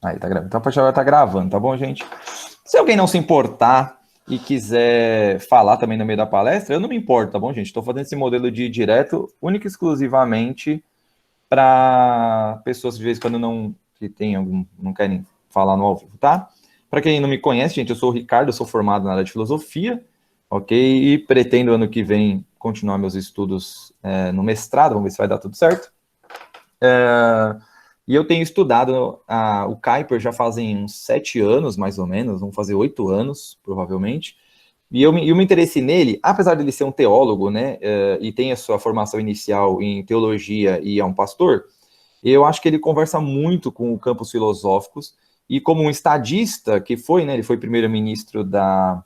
Aí, tá gravando. Então, a partir de agora tá gravando, tá bom, gente? Se alguém não se importar e quiser falar também no meio da palestra, eu não me importo, tá bom, gente? Estou fazendo esse modelo de direto única e exclusivamente para pessoas de vez em quando que tem algum, não querem falar no ao vivo, tá? Para quem não me conhece, gente, eu sou o Ricardo, eu sou formado na área de filosofia, ok? E pretendo ano que vem continuar meus estudos no mestrado, vamos ver se vai dar tudo certo. E eu tenho estudado o Kuyper já fazem uns 7 anos, mais ou menos, vão fazer 8 anos, provavelmente. E eu me interessei nele, apesar dele ser um teólogo, né, e tem a sua formação inicial em teologia e é um pastor, eu acho que ele conversa muito com os campos filosóficos, e como um estadista que foi, né, ele foi primeiro-ministro da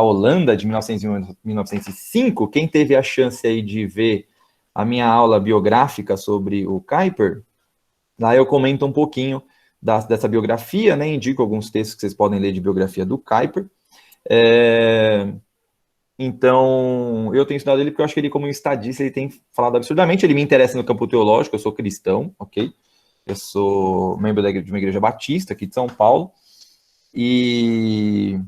Holanda de 1905, quem teve a chance aí de ver a minha aula biográfica sobre o Kuyper, lá eu comento um pouquinho dessa biografia, né, indico alguns textos que vocês podem ler de biografia do Kuyper. Então, eu tenho estudado ele porque eu acho que ele, como estadista, ele tem falado absurdamente. Ele me interessa no campo teológico, eu sou cristão, ok? Eu sou membro de uma igreja batista aqui de São Paulo. E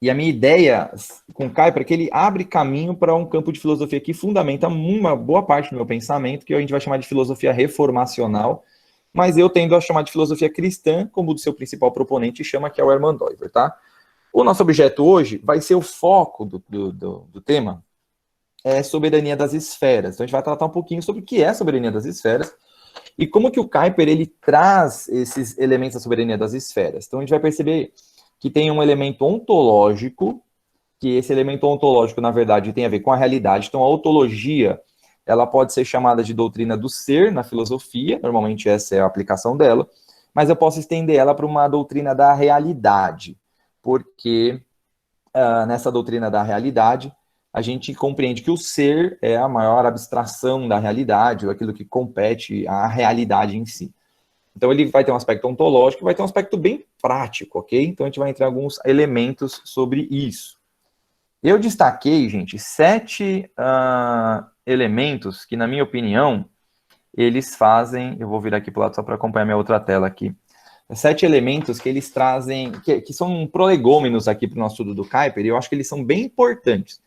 a minha ideia com o Kuyper é que ele abre caminho para um campo de filosofia que fundamenta uma boa parte do meu pensamento, que a gente vai chamar de filosofia reformacional, mas eu tendo a chamar de filosofia cristã, como do seu principal proponente chama, que é o Hermann Doiver, tá? O nosso objeto hoje vai ser o foco do tema, soberania das esferas. Então a gente vai tratar um pouquinho sobre o que é a soberania das esferas e como que o Kuyper ele traz esses elementos da soberania das esferas. Então a gente vai perceber que tem um elemento ontológico, que esse elemento ontológico, na verdade, tem a ver com a realidade. Então a ontologia, ela pode ser chamada de doutrina do ser na filosofia, normalmente essa é a aplicação dela, mas eu posso estender ela para uma doutrina da realidade, porque nessa doutrina da realidade, a gente compreende que o ser é a maior abstração da realidade, ou aquilo que compete à realidade em si. Então, ele vai ter um aspecto ontológico, vai ter um aspecto bem prático, ok? Então, a gente vai entrar em alguns elementos sobre isso. Eu destaquei, gente, 7 elementos que, na minha opinião, eles fazem... Eu vou virar aqui para o lado só para acompanhar minha outra tela aqui. 7 elementos que eles trazem, que são prolegômenos aqui para o nosso estudo do Kuyper, e eu acho que eles são bem importantes.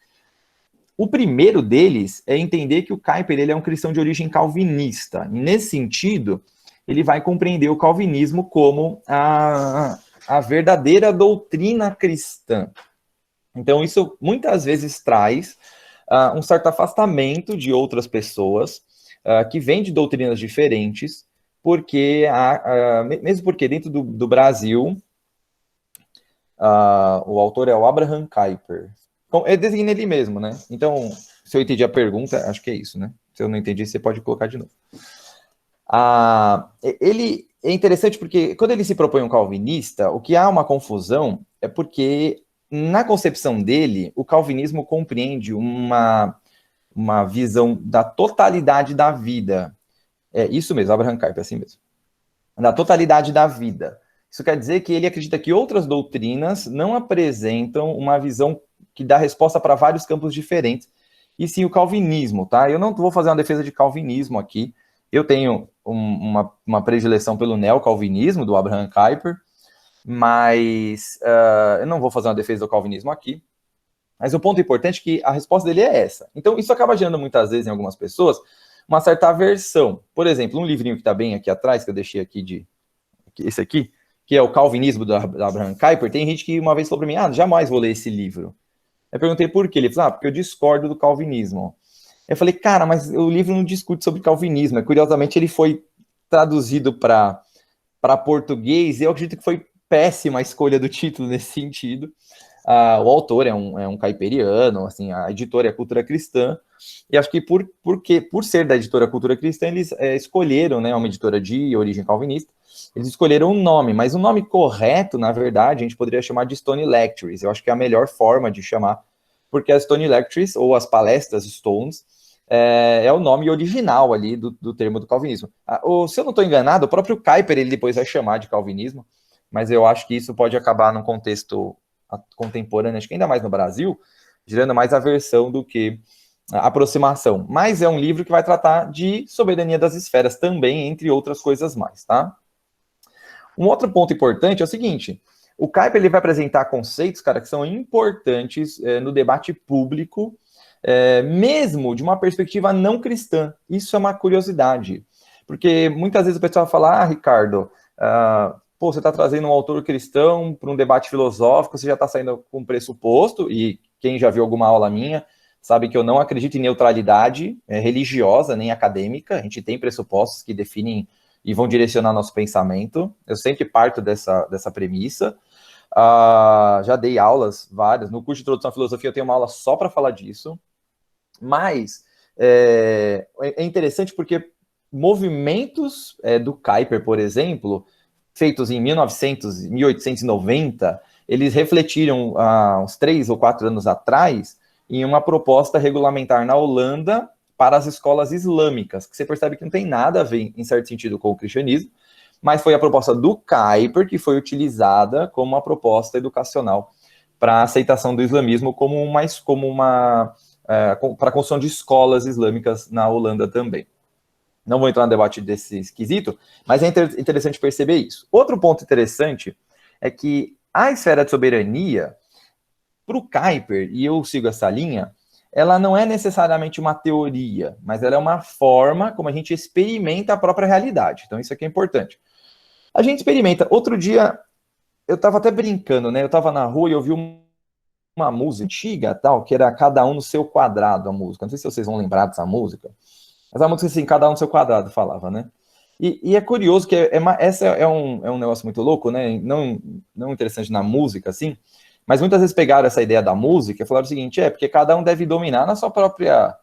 O primeiro deles é entender que o Kuyper ele é um cristão de origem calvinista. E nesse sentido, ele vai compreender o calvinismo como a verdadeira doutrina cristã. Então, isso muitas vezes traz um certo afastamento de outras pessoas que vêm de doutrinas diferentes, porque, mesmo porque dentro do Brasil, o autor é o Abraham Kuyper. Então, designa ele mesmo, né? Então, se eu entendi a pergunta, acho que é isso, né? Se eu não entendi, você pode colocar de novo. Ele é interessante porque, quando ele se propõe um calvinista, o que há uma confusão é porque, na concepção dele, o calvinismo compreende uma visão da totalidade da vida. É isso mesmo, Abraham Kuyper, assim mesmo. Da totalidade da vida. Isso quer dizer que ele acredita que outras doutrinas não apresentam uma visão que dá resposta para vários campos diferentes, e sim o calvinismo, tá? Eu não vou fazer uma defesa de calvinismo aqui, eu tenho uma predileção pelo neocalvinismo, do Abraham Kuyper, mas eu não vou fazer uma defesa do calvinismo aqui, mas o ponto importante é que a resposta dele é essa. Então, isso acaba gerando muitas vezes em algumas pessoas uma certa aversão. Por exemplo, um livrinho que está bem aqui atrás, que eu deixei aqui esse aqui, que é o Calvinismo da Abraham Kuyper, tem gente que uma vez falou para mim, jamais vou ler esse livro. Eu perguntei por quê. Ele falou, porque eu discordo do calvinismo. Eu falei, cara, mas o livro não discute sobre calvinismo. Curiosamente, ele foi traduzido para português, e eu acredito que foi péssima a escolha do título nesse sentido. O autor é um caiperiano, assim, a editora é Cultura Cristã, e acho que por ser da editora Cultura Cristã, eles escolheram, né, uma editora de origem calvinista, eles escolheram um nome, mas o nome correto, na verdade, a gente poderia chamar de Stone Lectures. Eu acho que é a melhor forma de chamar, porque as Stone Lectures, ou as palestras Stones, é o nome original ali do termo do calvinismo. Se eu não estou enganado, o próprio Kuyper ele depois vai chamar de calvinismo, mas eu acho que isso pode acabar num contexto contemporâneo, acho que ainda mais no Brasil, gerando mais aversão do que aproximação. Mas é um livro que vai tratar de soberania das esferas também, entre outras coisas mais, tá? Um outro ponto importante é o seguinte, o Kuyper ele vai apresentar conceitos, cara, que são importantes no debate público, mesmo de uma perspectiva não cristã. Isso é uma curiosidade, porque muitas vezes o pessoal fala, Ricardo, pô, você está trazendo um autor cristão para um debate filosófico, você já está saindo com pressuposto, e quem já viu alguma aula minha sabe que eu não acredito em neutralidade religiosa nem acadêmica, a gente tem pressupostos que definem e vão direcionar nosso pensamento, eu sempre parto dessa premissa. Já dei aulas várias, no curso de Introdução à Filosofia eu tenho uma aula só para falar disso, mas é interessante porque movimentos do Kuyper, por exemplo, feitos em 1900, 1890, eles refletiram uns 3 ou 4 anos atrás em uma proposta regulamentar na Holanda para as escolas islâmicas, que você percebe que não tem nada a ver, em certo sentido, com o cristianismo, mas foi a proposta do Kuyper que foi utilizada como uma proposta educacional para a aceitação do islamismo para a construção de escolas islâmicas na Holanda também. Não vou entrar no debate desse esquisito, mas é interessante perceber isso. Outro ponto interessante é que a esfera de soberania, para o Kuyper, e eu sigo essa linha, ela não é necessariamente uma teoria, mas ela é uma forma como a gente experimenta a própria realidade. Então isso aqui é importante. A gente experimenta. Outro dia, eu estava até brincando, né? Eu estava na rua e eu vi uma música antiga, tal, que era Cada Um no Seu Quadrado, a música. Não sei se vocês vão lembrar dessa música. Mas a música assim, Cada Um no Seu Quadrado, falava, né? E é curioso que essa é um negócio muito louco, né? Não interessante na música, assim, mas muitas vezes pegaram essa ideia da música e falaram o seguinte, porque cada um deve dominar na sua própria,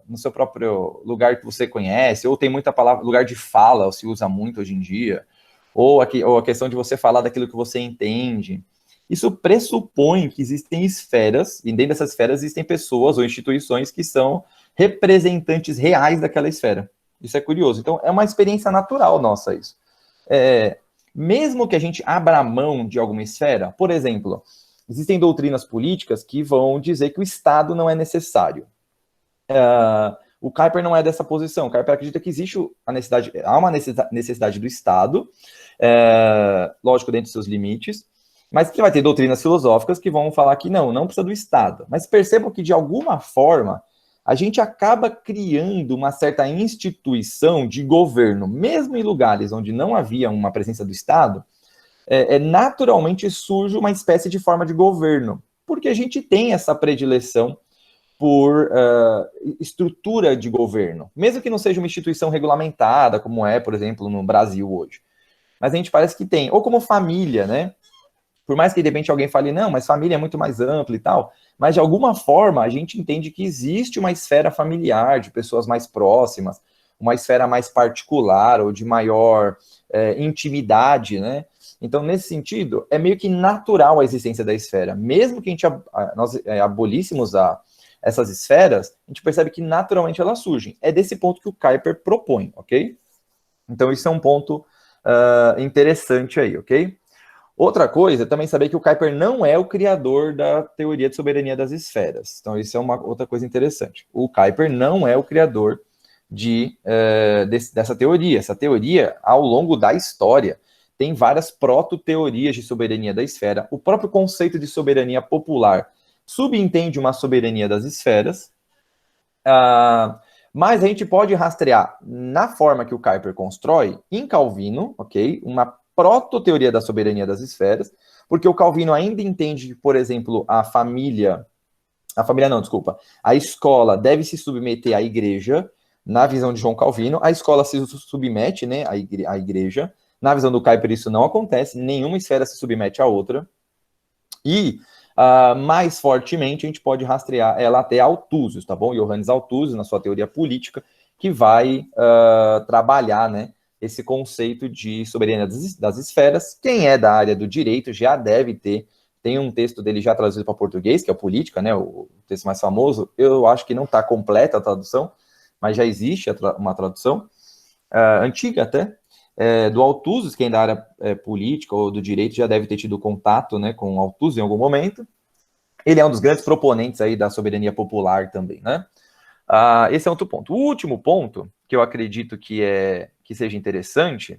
no seu próprio lugar que você conhece, ou tem muita palavra, lugar de fala, ou se usa muito hoje em dia, ou a questão de você falar daquilo que você entende. Isso pressupõe que existem esferas, e dentro dessas esferas existem pessoas ou instituições que são representantes reais daquela esfera. Isso é curioso. Então, é uma experiência natural nossa isso. Mesmo que a gente abra mão de alguma esfera, por exemplo, existem doutrinas políticas que vão dizer que o Estado não é necessário. O Kuyper não é dessa posição. O Kuyper acredita que existe há uma necessidade do Estado, lógico, dentro dos seus limites, mas que vai ter doutrinas filosóficas que vão falar que não precisa do Estado. Mas percebam que, de alguma forma, a gente acaba criando uma certa instituição de governo, mesmo em lugares onde não havia uma presença do Estado, naturalmente surge uma espécie de forma de governo, porque a gente tem essa predileção por estrutura de governo, mesmo que não seja uma instituição regulamentada, como é, por exemplo, no Brasil hoje. Mas a gente parece que tem, ou como família, né? Por mais que de repente alguém fale, não, mas família é muito mais ampla e tal, mas de alguma forma a gente entende que existe uma esfera familiar, de pessoas mais próximas, uma esfera mais particular ou de maior intimidade, né? Então, nesse sentido, é meio que natural a existência da esfera. Mesmo que nós abolíssemos essas esferas, a gente percebe que naturalmente elas surgem. É desse ponto que o Kuyper propõe, ok? Então, isso é um ponto interessante aí, ok? Outra coisa é também saber que o Kuyper não é o criador da teoria de soberania das esferas. Então, isso é uma outra coisa interessante. O Kuyper não é o criador dessa teoria. Essa teoria, ao longo da história, tem várias proto-teorias de soberania da esfera. O próprio conceito de soberania popular subentende uma soberania das esferas, mas a gente pode rastrear na forma que o Kuyper constrói, em Calvino, ok? Uma proto-teoria da soberania das esferas, porque o Calvino ainda entende que, por exemplo, a escola deve se submeter à igreja, na visão de João Calvino, a escola se submete, né, à igreja, na visão do Kuyper isso não acontece, nenhuma esfera se submete à outra, e mais fortemente a gente pode rastrear ela até Althusius, tá bom? Johannes Althusius, na sua teoria política, que vai trabalhar, né, esse conceito de soberania das esferas. Quem é da área do direito já deve tem um texto dele já traduzido para português, que é o Política, né, o texto mais famoso. Eu acho que não está completa a tradução, mas já existe uma tradução, antiga até, do Althusius. Quem é da área política ou do direito já deve ter tido contato, né, com o Althusius em algum momento. Ele é um dos grandes proponentes aí da soberania popular também, né? Esse é outro ponto. O último ponto, que eu acredito que seja interessante,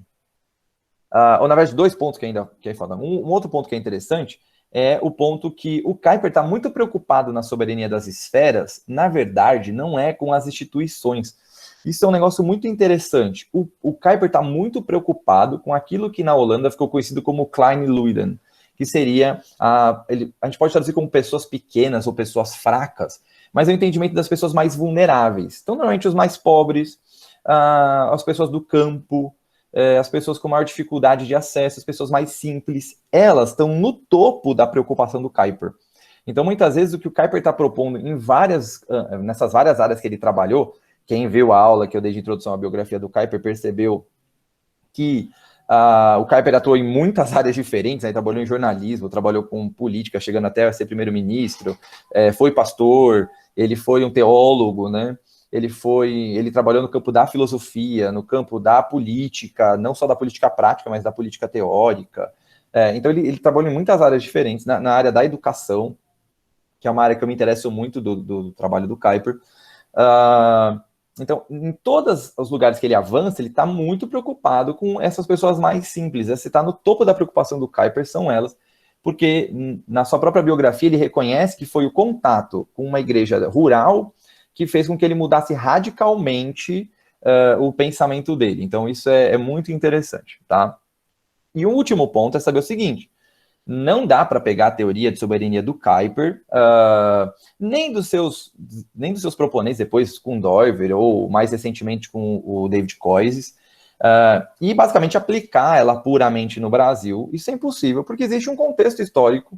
ou na verdade, 2 pontos que é foda. Um outro ponto que é interessante é o ponto que o Kuiper está muito preocupado na soberania das esferas, na verdade, não é com as instituições. Isso é um negócio muito interessante. O Kuiper está muito preocupado com aquilo que na Holanda ficou conhecido como Kleinluiden, que seria, a gente pode traduzir como pessoas pequenas ou pessoas fracas, mas é o entendimento das pessoas mais vulneráveis. Então, normalmente, os mais pobres, as pessoas do campo, as pessoas com maior dificuldade de acesso, as pessoas mais simples, elas estão no topo da preocupação do Kuiper. Então, muitas vezes, o que o Kuiper está propondo nessas várias áreas que ele trabalhou, quem viu a aula que eu dei de introdução à biografia do Kuiper percebeu que o Kuiper atuou em muitas áreas diferentes, né? Trabalhou em jornalismo, trabalhou com política, chegando até a ser primeiro-ministro, foi pastor, ele foi um teólogo, né? Ele trabalhou no campo da filosofia, no campo da política, não só da política prática, mas da política teórica. Então, ele trabalhou em muitas áreas diferentes, na área da educação, que é uma área que eu me interesso muito do trabalho do Kuiper. Então, em todos os lugares que ele avança, ele está muito preocupado com essas pessoas mais simples. Você está no topo da preocupação do Kuiper, são elas, porque na sua própria biografia ele reconhece que foi o contato com uma igreja rural que fez com que ele mudasse radicalmente o pensamento dele. Então, isso é muito interessante, tá? E um último ponto é saber o seguinte: não dá para pegar a teoria de soberania do Kuiper, nem dos seus proponentes, depois com Doiver, ou mais recentemente com o David Koyzis, e basicamente aplicar ela puramente no Brasil. Isso é impossível, porque existe um contexto histórico,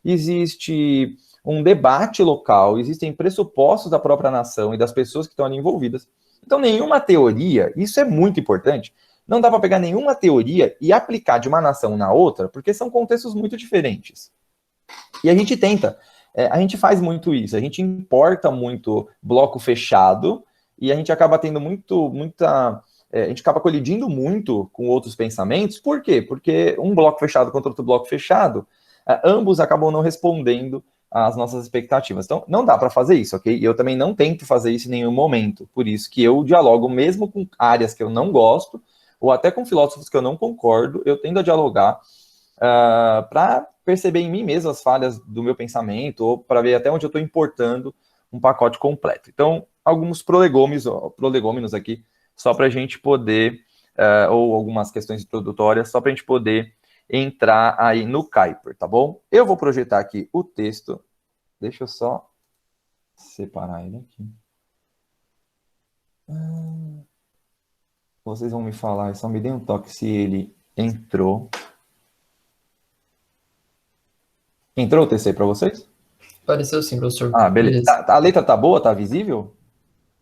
existe um debate local, existem pressupostos da própria nação e das pessoas que estão ali envolvidas. Então, nenhuma teoria, isso é muito importante, não dá para pegar nenhuma teoria e aplicar de uma nação na outra, porque são contextos muito diferentes. E a gente a gente faz muito isso, a gente importa muito bloco fechado e a gente acaba tendo a gente acaba colidindo muito com outros pensamentos. Por quê? Porque um bloco fechado contra outro bloco fechado, ambos acabam não respondendo às nossas expectativas. Então, não dá para fazer isso, ok? E eu também não tento fazer isso em nenhum momento. Por isso que eu dialogo mesmo com áreas que eu não gosto, ou até com filósofos que eu não concordo, eu tendo a dialogar para perceber em mim mesmo as falhas do meu pensamento, ou para ver até onde eu estou importando um pacote completo. Então, alguns prolegômenos aqui, só para a gente poder, ou algumas questões introdutórias, só para a gente poder entrar aí no Kuiper, tá bom? Eu vou projetar aqui o texto, deixa eu só separar ele aqui. Vocês vão me falar, só me dê um toque se ele entrou. Entrou o TC para vocês? Apareceu sim, professor. Beleza. A letra tá boa? Tá visível?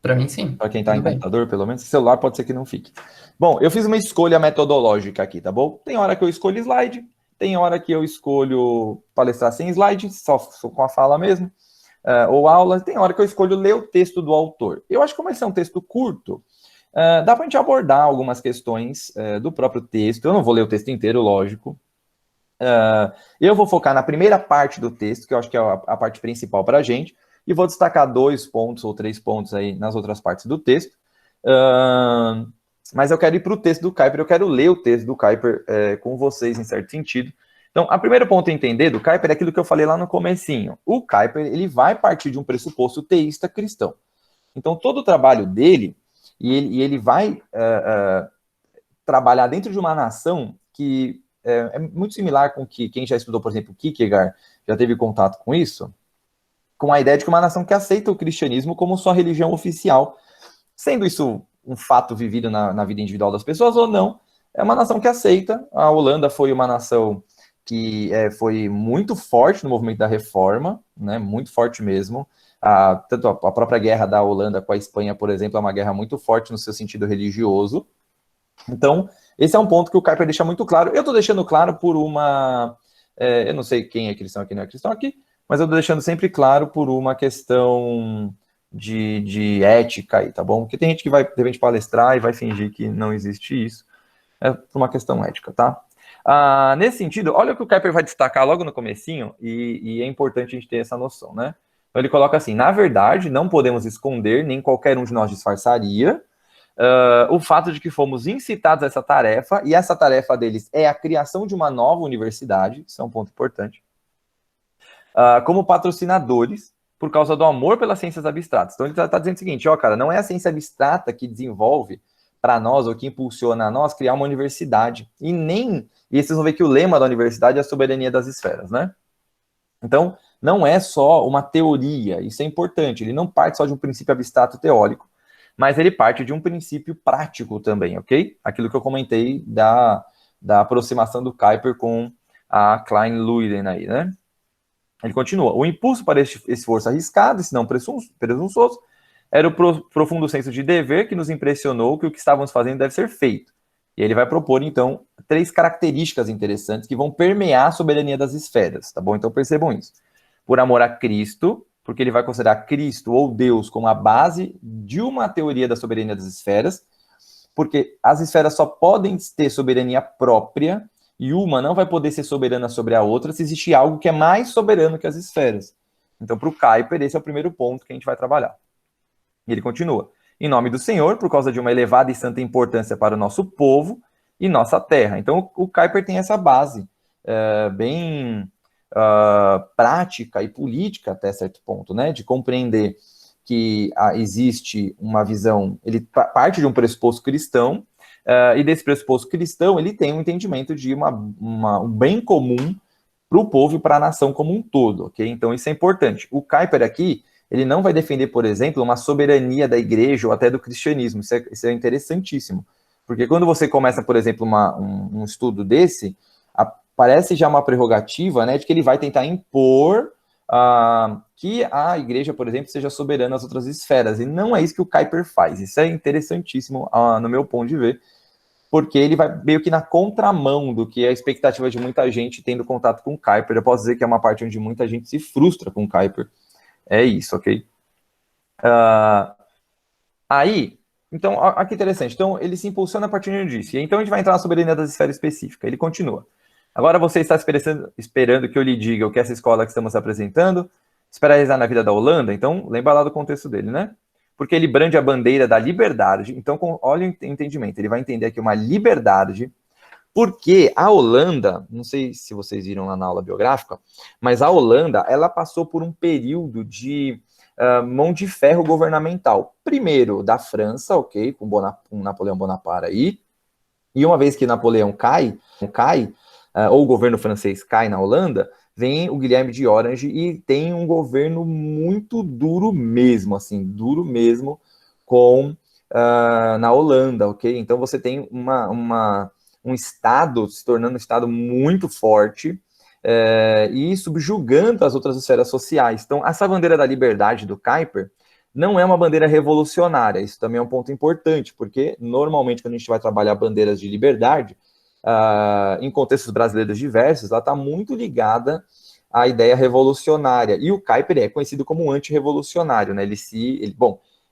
Para mim, sim. Para quem está em computador, pelo menos. Celular pode ser que não fique. Bom, eu fiz uma escolha metodológica aqui, tá bom? Tem hora que eu escolho slide, tem hora que eu escolho palestrar sem slide, só com a fala mesmo, ou aula. Tem hora que eu escolho ler o texto do autor. Eu acho que como esse é um texto curto, dá para a gente abordar algumas questões do próprio texto. Eu não vou ler o texto inteiro, lógico. Eu vou focar na primeira parte do texto, que eu acho que é a parte principal para a gente, e vou destacar 2 pontos ou 3 pontos aí nas outras partes do texto. Mas eu quero ir para o texto do Kuiper, eu quero ler o texto do Kuiper com vocês, em certo sentido. Então, o primeiro ponto a entender do Kuiper é aquilo que eu falei lá no comecinho. O Kuiper, ele vai partir de um pressuposto teísta cristão. Então, todo o trabalho dele, e ele vai trabalhar dentro de uma nação que é muito similar com que quem já estudou, por exemplo, Kierkegaard, já teve contato com isso, com a ideia de que uma nação que aceita o cristianismo como sua religião oficial, sendo isso um fato vivido na vida individual das pessoas ou não, é uma nação que aceita. A Holanda foi uma nação que foi muito forte no movimento da reforma, né, muito forte mesmo. Tanto a própria guerra da Holanda com a Espanha, por exemplo, é uma guerra muito forte no seu sentido religioso. Então, esse é um ponto que o Kuiper deixa muito claro. Eu estou deixando claro por uma... eu não sei quem é cristão aqui, não é cristão aqui, mas eu estou deixando sempre claro por uma questão de ética aí, tá bom? Porque tem gente que vai, de repente, palestrar e vai fingir que não existe isso. É por uma questão ética, tá? Nesse sentido, olha o que o Kuiper vai destacar logo no comecinho, e é importante a gente ter essa noção, né? Então ele coloca assim: na verdade, não podemos esconder, nem qualquer um de nós disfarçaria, o fato de que fomos incitados a essa tarefa, e essa tarefa deles é a criação de uma nova universidade, isso é um ponto importante, como patrocinadores, por causa do amor pelas ciências abstratas. Então ele está dizendo o seguinte, ó, cara, não é a ciência abstrata que desenvolve para nós, ou que impulsiona a nós, criar uma universidade, e vocês vão ver que o lema da universidade é a soberania das esferas, né? Então, não é só uma teoria, isso é importante, ele não parte só de um princípio abstrato teórico, mas ele parte de um princípio prático também, ok? Aquilo que eu comentei da aproximação do Kuyper com a Klein-Luyden aí, né? Ele continua. O impulso para este esforço arriscado, se não presunçoso, era o profundo senso de dever que nos impressionou que o que estávamos fazendo deve ser feito. E ele vai propor, então, 3 características interessantes que vão permear a soberania das esferas, tá bom? Então percebam isso. Por amor a Cristo, porque ele vai considerar Cristo ou Deus como a base de uma teoria da soberania das esferas, porque as esferas só podem ter soberania própria e uma não vai poder ser soberana sobre a outra se existir algo que é mais soberano que as esferas. Então, para o Kuyper, esse é o primeiro ponto que a gente vai trabalhar. E ele continua. Em nome do Senhor, por causa de uma elevada e santa importância para o nosso povo e nossa terra. Então, o Kuyper tem essa base bem prática e política até certo ponto, né? De compreender que existe uma visão, ele parte de um pressuposto cristão, e desse pressuposto cristão, ele tem um entendimento de um bem comum para o povo e para a nação como um todo, ok? Então, isso é importante. O Kuyper aqui, ele não vai defender, por exemplo, uma soberania da igreja ou até do cristianismo. Isso é interessantíssimo. Porque quando você começa, por exemplo, um estudo desse, parece já uma prerrogativa, né, de que ele vai tentar impor que a igreja, por exemplo, seja soberana às outras esferas. E não é isso que o Kuyper faz. Isso é interessantíssimo, no meu ponto de ver, porque ele vai meio que na contramão do que é a expectativa de muita gente tendo contato com o Kuyper. Eu posso dizer que é uma parte onde muita gente se frustra com o Kuyper. É isso, ok? Aí, então, olha que interessante. Então, ele se impulsiona a partir disso. E então a gente vai entrar na soberania das esferas específicas. Ele continua. Agora você está esperando que eu lhe diga o que essa escola que estamos apresentando espera realizar na vida da Holanda? Então, lembra lá do contexto dele, né? Porque ele brande a bandeira da liberdade. Então, olha o entendimento. Ele vai entender aqui uma liberdade, porque a Holanda, não sei se vocês viram lá na aula biográfica, mas a Holanda, ela passou por um período de mão de ferro governamental. Primeiro, da França, ok, com Napoleão Bonaparte aí, e uma vez que Napoleão cai, ou o governo francês cai na Holanda, vem o Guilherme de Orange e tem um governo muito duro mesmo, assim, duro mesmo na Holanda, ok? Então você tem um Estado se tornando um Estado muito forte e subjugando as outras esferas sociais. Então, essa bandeira da liberdade do Kuyper não é uma bandeira revolucionária. Isso também é um ponto importante, porque normalmente quando a gente vai trabalhar bandeiras de liberdade, em contextos brasileiros diversos, ela está muito ligada à ideia revolucionária. E o Kuyper é conhecido como um antirrevolucionário, né?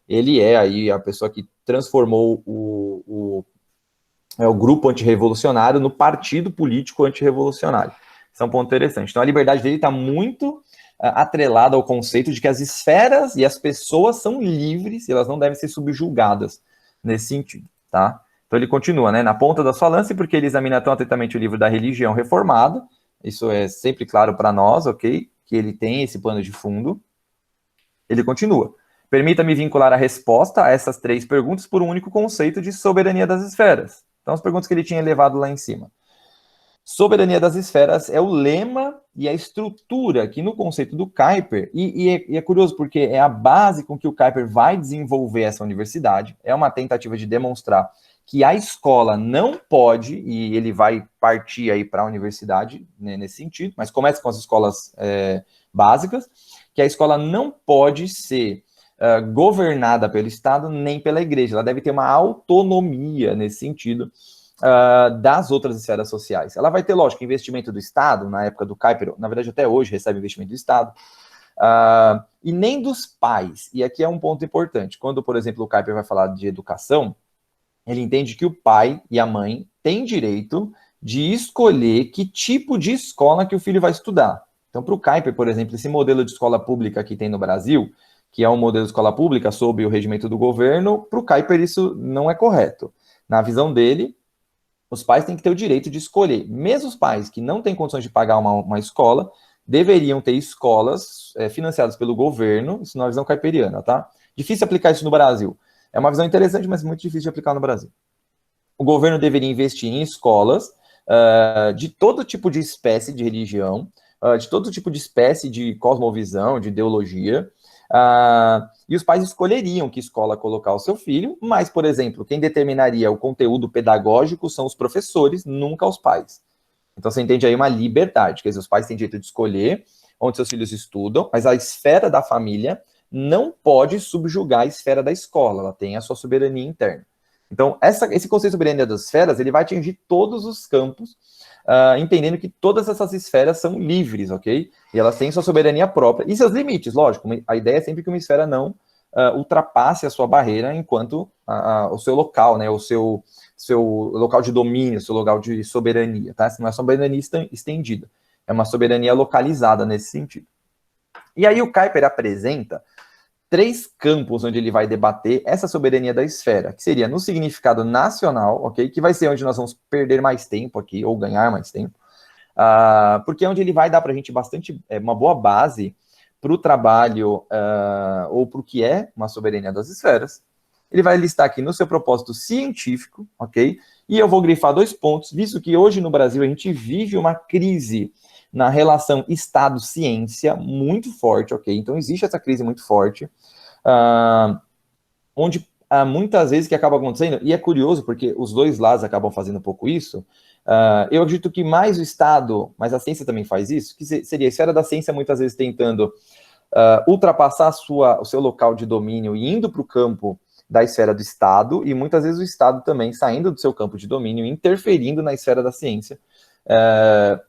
Ele é aí a pessoa que transformou o grupo antirrevolucionário no partido político antirrevolucionário. Isso é um ponto interessante. Então, a liberdade dele está muito atrelada ao conceito de que as esferas e as pessoas são livres e elas não devem ser subjugadas nesse sentido, tá? Então, ele continua, né? Na ponta da sua lança, porque ele examina tão atentamente o livro da religião reformada. Isso é sempre claro para nós, ok? Que ele tem esse pano de fundo. Ele continua. Permita-me vincular a resposta a essas 3 perguntas por um único conceito de soberania das esferas. Então, as perguntas que ele tinha levado lá em cima. Soberania das esferas é o lema e a estrutura que no conceito do Kuyper, e é curioso porque é a base com que o Kuyper vai desenvolver essa universidade, é uma tentativa de demonstrar que a escola não pode, e ele vai partir aí para a universidade, né, nesse sentido, mas começa com as escolas básicas, que a escola não pode ser governada pelo Estado nem pela igreja, ela deve ter uma autonomia nesse sentido das outras esferas sociais. Ela vai ter, lógico, investimento do Estado, na época do Kuyper, na verdade até hoje recebe investimento do Estado, e nem dos pais, e aqui é um ponto importante, quando, por exemplo, o Kuyper vai falar de educação, ele entende que o pai e a mãe têm direito de escolher que tipo de escola que o filho vai estudar. Então, para o Kuyper, por exemplo, esse modelo de escola pública que tem no Brasil, que é um modelo de escola pública sob o regimento do governo, para o Kuiper isso não é correto. Na visão dele, os pais têm que ter o direito de escolher. Mesmo os pais que não têm condições de pagar uma escola, deveriam ter escolas financiadas pelo governo, isso na visão kuiperiana, tá? Difícil aplicar isso no Brasil. É uma visão interessante, mas muito difícil de aplicar no Brasil. O governo deveria investir em escolas de todo tipo de espécie de religião, de todo tipo de espécie de cosmovisão, de ideologia, e os pais escolheriam que escola colocar o seu filho, mas, por exemplo, quem determinaria o conteúdo pedagógico são os professores, nunca os pais. Então você entende aí uma liberdade, quer dizer, os pais têm direito de escolher onde seus filhos estudam, mas a esfera da família não pode subjugar a esfera da escola, ela tem a sua soberania interna. Então, esse conceito de soberania das esferas, ele vai atingir todos os campos, entendendo que todas essas esferas são livres, ok? E elas têm sua soberania própria e seus limites, lógico. A ideia é sempre que uma esfera não ultrapasse a sua barreira enquanto o seu local, né? O seu local de domínio, seu local de soberania, tá? Não é soberania estendida, é uma soberania localizada nesse sentido. E aí o Kuiper apresenta 3 campos onde ele vai debater essa soberania da esfera, que seria no significado nacional, ok? Que vai ser onde nós vamos perder mais tempo aqui, ou ganhar mais tempo, porque é onde ele vai dar para a gente uma boa base para o trabalho, ou para o que é uma soberania das esferas. Ele vai listar aqui no seu propósito científico, ok? E eu vou grifar 2 pontos, visto que hoje no Brasil a gente vive uma crise na relação Estado-ciência muito forte, ok? Então existe essa crise muito forte, onde muitas vezes que acaba acontecendo, e é curioso porque os dois lados acabam fazendo um pouco isso, eu acredito que mais o Estado, mas a ciência também faz isso, que seria a esfera da ciência muitas vezes tentando ultrapassar o seu local de domínio e indo para o campo da esfera do Estado, e muitas vezes o Estado também saindo do seu campo de domínio e interferindo na esfera da ciência.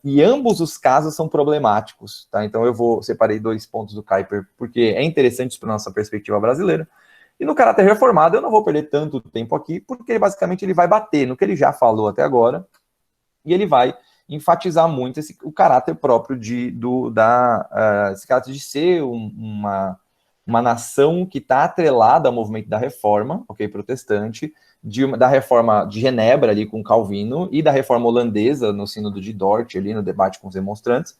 E ambos os casos são problemáticos, tá? Então eu separei 2 pontos do Kuiper, porque é interessante para nossa perspectiva brasileira. E no caráter reformado, eu não vou perder tanto tempo aqui, porque basicamente ele vai bater no que ele já falou até agora, e ele vai enfatizar muito o caráter próprio esse caráter de ser uma nação que está atrelada ao movimento da reforma, ok, protestante, da reforma de Genebra, ali com Calvino, e da reforma holandesa, no sínodo de Dort, ali no debate com os demonstrantes.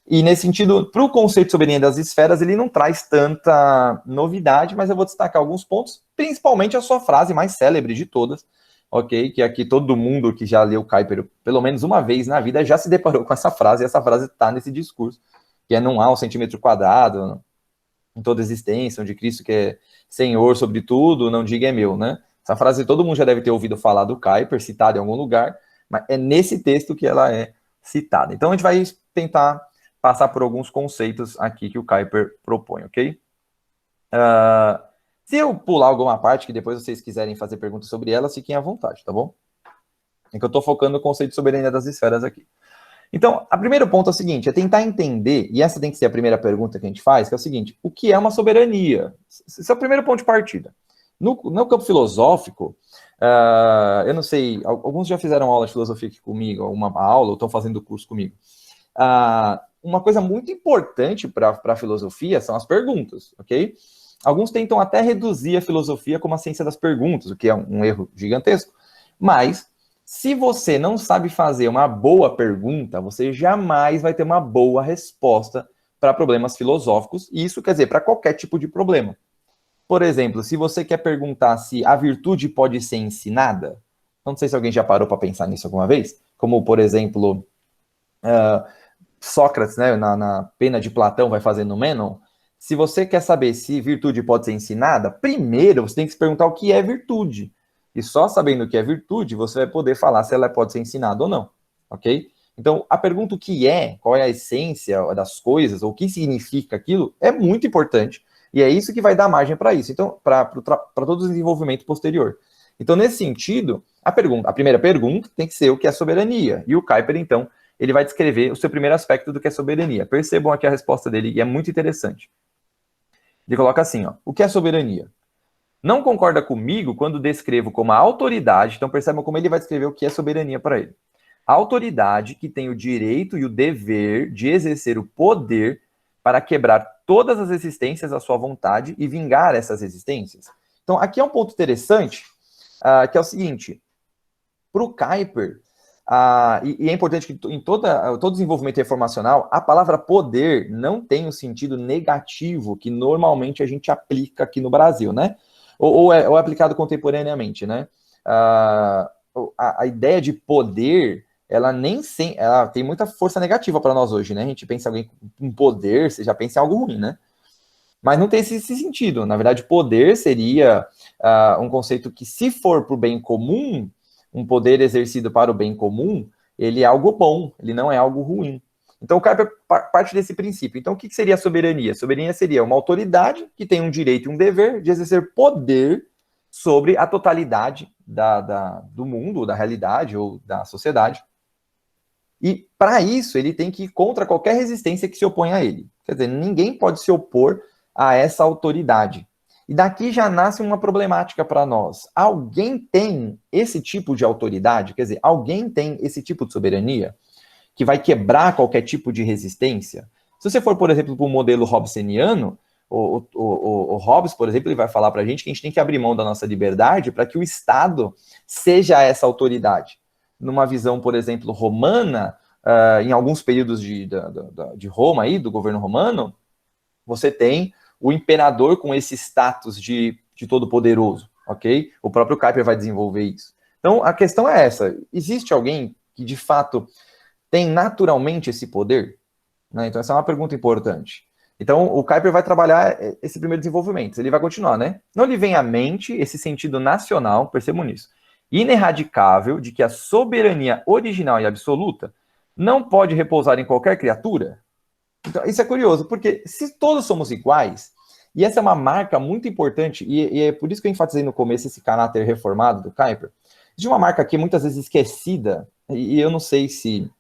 E nesse sentido, para o conceito de soberania das esferas, ele não traz tanta novidade, mas eu vou destacar alguns pontos, principalmente a sua frase mais célebre de todas, ok? Que aqui todo mundo que já leu Kuiper pelo menos uma vez na vida já se deparou com essa frase, e essa frase está nesse discurso, que é: não há um centímetro quadrado em toda existência, onde Cristo, que é Senhor sobre tudo, não diga é meu, né? Essa frase todo mundo já deve ter ouvido falar do Kuiper, citada em algum lugar, mas é nesse texto que ela é citada. Então a gente vai tentar passar por alguns conceitos aqui que o Kuiper propõe, ok? Se eu pular alguma parte, que depois vocês quiserem fazer perguntas sobre ela, fiquem à vontade, tá bom? É que eu estou focando no conceito de soberania das esferas aqui. Então, o primeiro ponto é o seguinte, é tentar entender, e essa tem que ser a primeira pergunta que a gente faz, que é o seguinte: o que é uma soberania? Esse é o primeiro ponto de partida. No campo filosófico, eu não sei, alguns já fizeram aula de filosofia aqui comigo, uma aula, ou estão fazendo curso comigo. Uma coisa muito importante para a filosofia são as perguntas, ok? Alguns tentam até reduzir a filosofia como a ciência das perguntas, o que é um erro gigantesco, mas se você não sabe fazer uma boa pergunta, você jamais vai ter uma boa resposta para problemas filosóficos, e isso quer dizer para qualquer tipo de problema. Por exemplo, se você quer perguntar se a virtude pode ser ensinada, não sei se alguém já parou para pensar nisso alguma vez, como, por exemplo, Sócrates, né, na Pena de Platão, vai fazer no Mênon. Se você quer saber se virtude pode ser ensinada, primeiro você tem que se perguntar o que é virtude. E só sabendo o que é virtude, você vai poder falar se ela pode ser ensinada ou não, ok? Então, a pergunta o que é, qual é a essência das coisas, ou o que significa aquilo, é muito importante. E é isso que vai dar margem para isso. Então, para todo o desenvolvimento posterior. Então, nesse sentido, a primeira pergunta tem que ser o que é soberania. E o Kuiper, então, ele vai descrever o seu primeiro aspecto do que é soberania. Percebam aqui a resposta dele, e é muito interessante. Ele coloca assim, ó: o que é soberania? Não concorda comigo quando descrevo como a autoridade, então percebam como ele vai descrever o que é soberania para ele. A autoridade que tem o direito e o dever de exercer o poder para quebrar todas as existências à sua vontade e vingar essas existências. Então, aqui é um ponto interessante, que é o seguinte, para o Kuyper, e é importante que em todo desenvolvimento reformacional, a palavra poder não tem o sentido negativo que normalmente a gente aplica aqui no Brasil, né? Ou é aplicado contemporaneamente, né? A ideia de poder, ela tem muita força negativa para nós hoje, né? A gente pensa em alguém com poder, você já pensa em algo ruim, né? Mas não tem esse sentido. Na verdade, poder seria um conceito que, se for para o bem comum, um poder exercido para o bem comum, ele é algo bom, ele não é algo ruim. Então, o Kuyper parte desse princípio. Então, o que seria a soberania? Soberania seria uma autoridade que tem um direito e um dever de exercer poder sobre a totalidade do mundo, da realidade ou da sociedade. E, para isso, ele tem que ir contra qualquer resistência que se oponha a ele. Quer dizer, ninguém pode se opor a essa autoridade. E daqui já nasce uma problemática para nós. Alguém tem esse tipo de autoridade? Quer dizer, alguém tem esse tipo de soberania que vai quebrar qualquer tipo de resistência? Se você for, por exemplo, para o modelo hobbesiano, o Hobbes, por exemplo, ele vai falar para a gente que a gente tem que abrir mão da nossa liberdade para que o Estado seja essa autoridade. Numa visão, por exemplo, romana, em alguns períodos de Roma, aí, do governo romano, você tem o imperador com esse status de todo-poderoso, ok? O próprio Kuyper vai desenvolver isso. Então, a questão é essa. Existe alguém que, de fato, tem naturalmente esse poder? Né? Então, essa é uma pergunta importante. Então, o Kuyper vai trabalhar esse primeiro desenvolvimento. Ele vai continuar, né? Não lhe vem à mente esse sentido nacional, percebam nisso, inerradicável de que a soberania original e absoluta não pode repousar em qualquer criatura? Então, isso é curioso, porque se todos somos iguais, e essa é uma marca muito importante, e é por isso que eu enfatizei no começo esse caráter reformado do Kuyper, de uma marca que é muitas vezes esquecida, e eu não sei se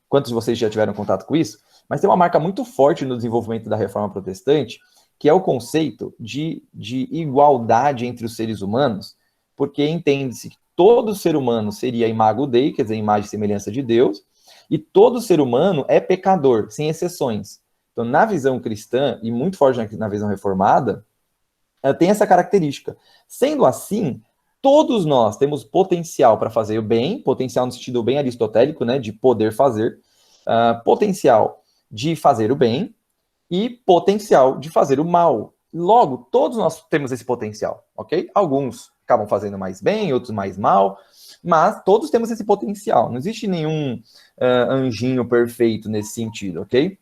quantos de vocês já tiveram contato com isso, mas tem uma marca muito forte no desenvolvimento da reforma protestante, que é o conceito de igualdade entre os seres humanos, porque entende-se que todo ser humano seria imago Dei, quer dizer, imagem e semelhança de Deus, e todo ser humano é pecador, sem exceções. Então, na visão cristã, e muito forte na visão reformada, tem essa característica. Sendo assim, todos nós temos potencial para fazer o bem, potencial no sentido bem aristotélico, né, de poder fazer, potencial de fazer o bem e potencial de fazer o mal. Logo, todos nós temos esse potencial, ok? Alguns acabam fazendo mais bem, outros mais mal, mas todos temos esse potencial. Não existe nenhum anjinho perfeito nesse sentido, ok?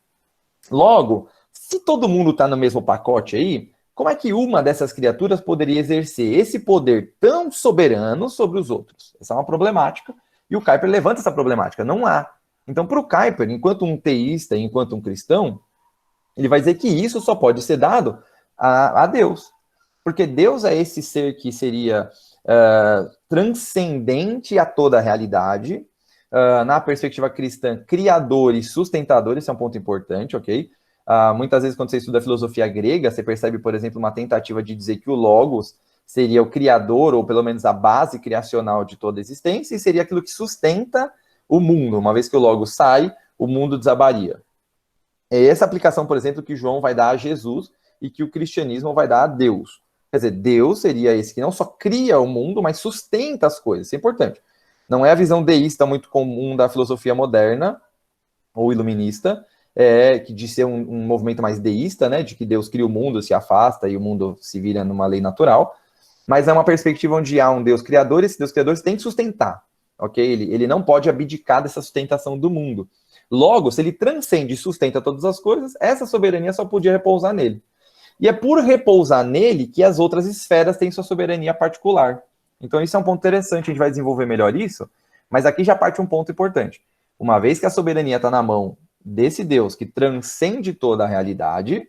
Logo, se todo mundo está no mesmo pacote aí, como é que uma dessas criaturas poderia exercer esse poder tão soberano sobre os outros? Essa é uma problemática, e o Kuyper levanta essa problemática. Não há. Então, para o Kuyper, enquanto um teísta, enquanto um cristão, ele vai dizer que isso só pode ser dado a Deus. Porque Deus é esse ser que seria transcendente a toda a realidade, na perspectiva cristã, criador e sustentador, esse é um ponto importante, ok? Muitas vezes, quando você estuda filosofia grega, você percebe, por exemplo, uma tentativa de dizer que o Logos seria o criador, ou pelo menos a base criacional de toda a existência, e seria aquilo que sustenta o mundo. Uma vez que o Logos sai, o mundo desabaria. É essa aplicação, por exemplo, que João vai dar a Jesus e que o cristianismo vai dar a Deus. Quer dizer, Deus seria esse que não só cria o mundo, mas sustenta as coisas. Isso é importante. Não é a visão deísta muito comum da filosofia moderna ou iluminista, de ser um movimento mais deísta, né, de que Deus cria o mundo, se afasta e o mundo se vira numa lei natural, mas é uma perspectiva onde há um Deus criador e esse Deus criador tem que sustentar, ok? Ele não pode abdicar dessa sustentação do mundo. Logo, se ele transcende e sustenta todas as coisas, essa soberania só podia repousar nele. E é por repousar nele que as outras esferas têm sua soberania particular. Então, isso é um ponto interessante, a gente vai desenvolver melhor isso, mas aqui já parte um ponto importante. Uma vez que a soberania está na mão desse Deus que transcende toda a realidade,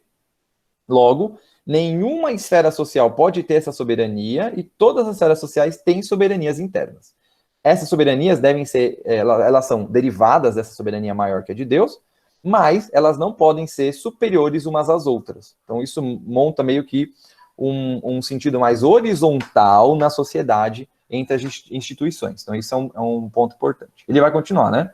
logo, nenhuma esfera social pode ter essa soberania e todas as esferas sociais têm soberanias internas. Essas soberanias devem ser, elas são derivadas dessa soberania maior que é de Deus, mas elas não podem ser superiores umas às outras. Então, isso monta meio que um sentido mais horizontal na sociedade entre as instituições. Então, isso é um ponto importante. Ele vai continuar, né?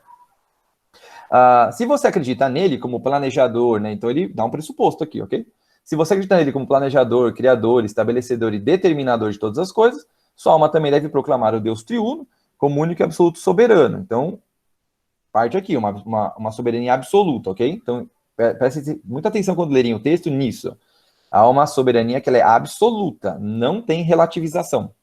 Se você acredita nele como planejador, né, então ele dá um pressuposto aqui, ok? Se você acredita nele como planejador, criador, estabelecedor e determinador de todas as coisas, sua alma também deve proclamar o Deus triuno como único e absoluto soberano. Então, parte aqui, uma soberania absoluta, ok? Então, preste muita atenção quando lerem o texto nisso. Há uma soberania que ela é absoluta, não tem relativização.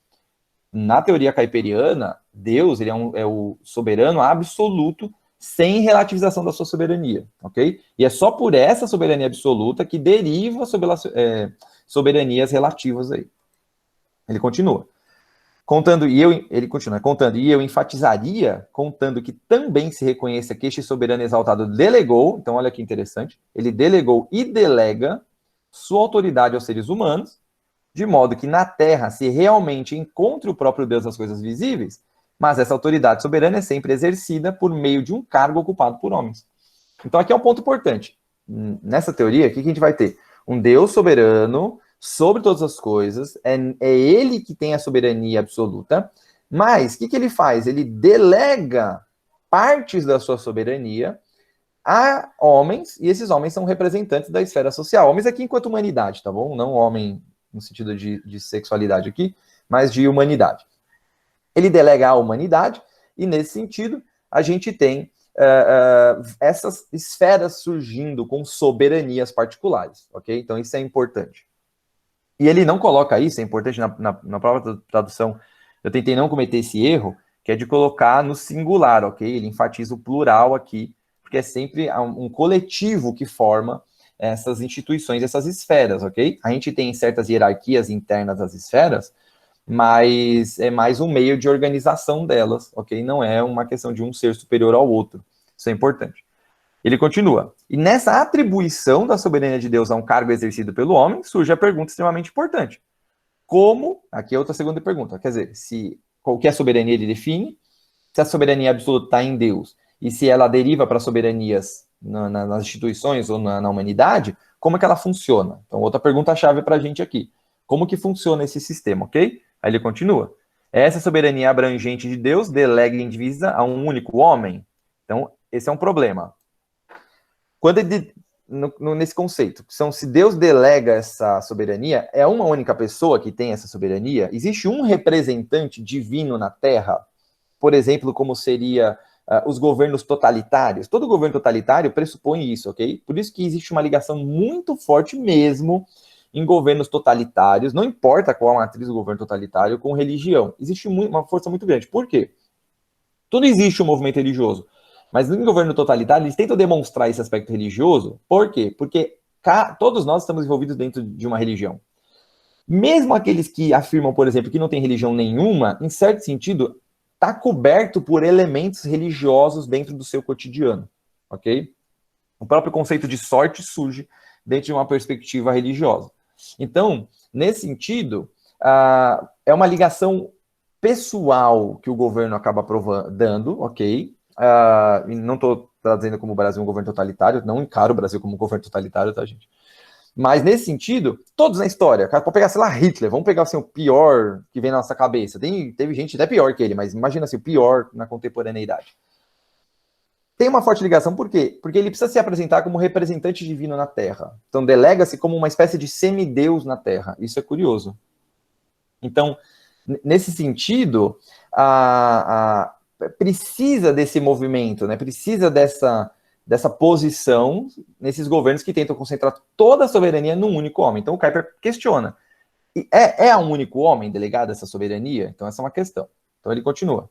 Na teoria caiperiana, Deus ele é o soberano absoluto, sem relativização da sua soberania, ok? E é só por essa soberania absoluta que deriva sobre soberanias relativas aí. Ele continua. Ele continua contando, e eu enfatizaria, contando que também se reconheça que este soberano exaltado delegou, então olha que interessante, ele delegou e delega sua autoridade aos seres humanos, de modo que na Terra se realmente encontre o próprio Deus das coisas visíveis, mas essa autoridade soberana é sempre exercida por meio de um cargo ocupado por homens. Então aqui é um ponto importante. Nessa teoria, o que a gente vai ter? Um Deus soberano sobre todas as coisas, é ele que tem a soberania absoluta, mas o que ele faz? Ele delega partes da sua soberania a homens, e esses homens são representantes da esfera social. Homens aqui enquanto humanidade, tá bom? Não homem no sentido de sexualidade aqui, mas de humanidade. Ele delega à humanidade, e nesse sentido, a gente tem essas esferas surgindo com soberanias particulares, ok? Então isso é importante. E ele não coloca isso, é importante na própria tradução, eu tentei não cometer esse erro, que é de colocar no singular, ok? Ele enfatiza o plural aqui, porque é sempre um coletivo que forma essas instituições, essas esferas, ok? A gente tem certas hierarquias internas das esferas, mas é mais um meio de organização delas, ok? Não é uma questão de um ser superior ao outro. Isso é importante. Ele continua. E nessa atribuição da soberania de Deus a um cargo exercido pelo homem, surge a pergunta extremamente importante. Como, aqui é outra segunda pergunta, quer dizer, qual que é a soberania ele define, se a soberania absoluta está em Deus, e se ela deriva para soberanias nas instituições ou na humanidade, como é que ela funciona? Então, outra pergunta-chave para a gente aqui. Como que funciona esse sistema, ok? Aí ele continua. Essa soberania abrangente de Deus delega e indivisa a um único homem? Então, esse é um problema. Quando ele, nesse conceito, se Deus delega essa soberania, é uma única pessoa que tem essa soberania? Existe um representante divino na Terra? Por exemplo, como seria os governos totalitários? Todo governo totalitário pressupõe isso, ok? Por isso que existe uma ligação muito forte mesmo em governos totalitários, não importa qual a matriz do governo totalitário, com religião. Existe uma força muito grande. Por quê? Tudo existe um movimento religioso. Mas no governo totalitário, eles tentam demonstrar esse aspecto religioso. Por quê? Porque todos nós estamos envolvidos dentro de uma religião. Mesmo aqueles que afirmam, por exemplo, que não tem religião nenhuma, em certo sentido, está coberto por elementos religiosos dentro do seu cotidiano. Ok? O próprio conceito de sorte surge dentro de uma perspectiva religiosa. Então, nesse sentido, é uma ligação pessoal que o governo acaba dando, ok? Não estou trazendo como o Brasil um governo totalitário, não encaro o Brasil como um governo totalitário, tá, gente? Mas nesse sentido, todos na história, cara, pode pegar, sei lá, Hitler, vamos pegar assim, o pior que vem na nossa cabeça. Teve gente até pior que ele, mas imagina assim, o pior na contemporaneidade. Tem uma forte ligação, por quê? Porque ele precisa se apresentar como representante divino na Terra. Então, delega-se como uma espécie de semideus na Terra. Isso é curioso. Então, nesse sentido, precisa desse movimento, né? Precisa dessa posição nesses governos que tentam concentrar toda a soberania num único homem. Então, o Kuyper questiona. É a um único homem delegado essa soberania? Então, essa é uma questão. Então, ele continua.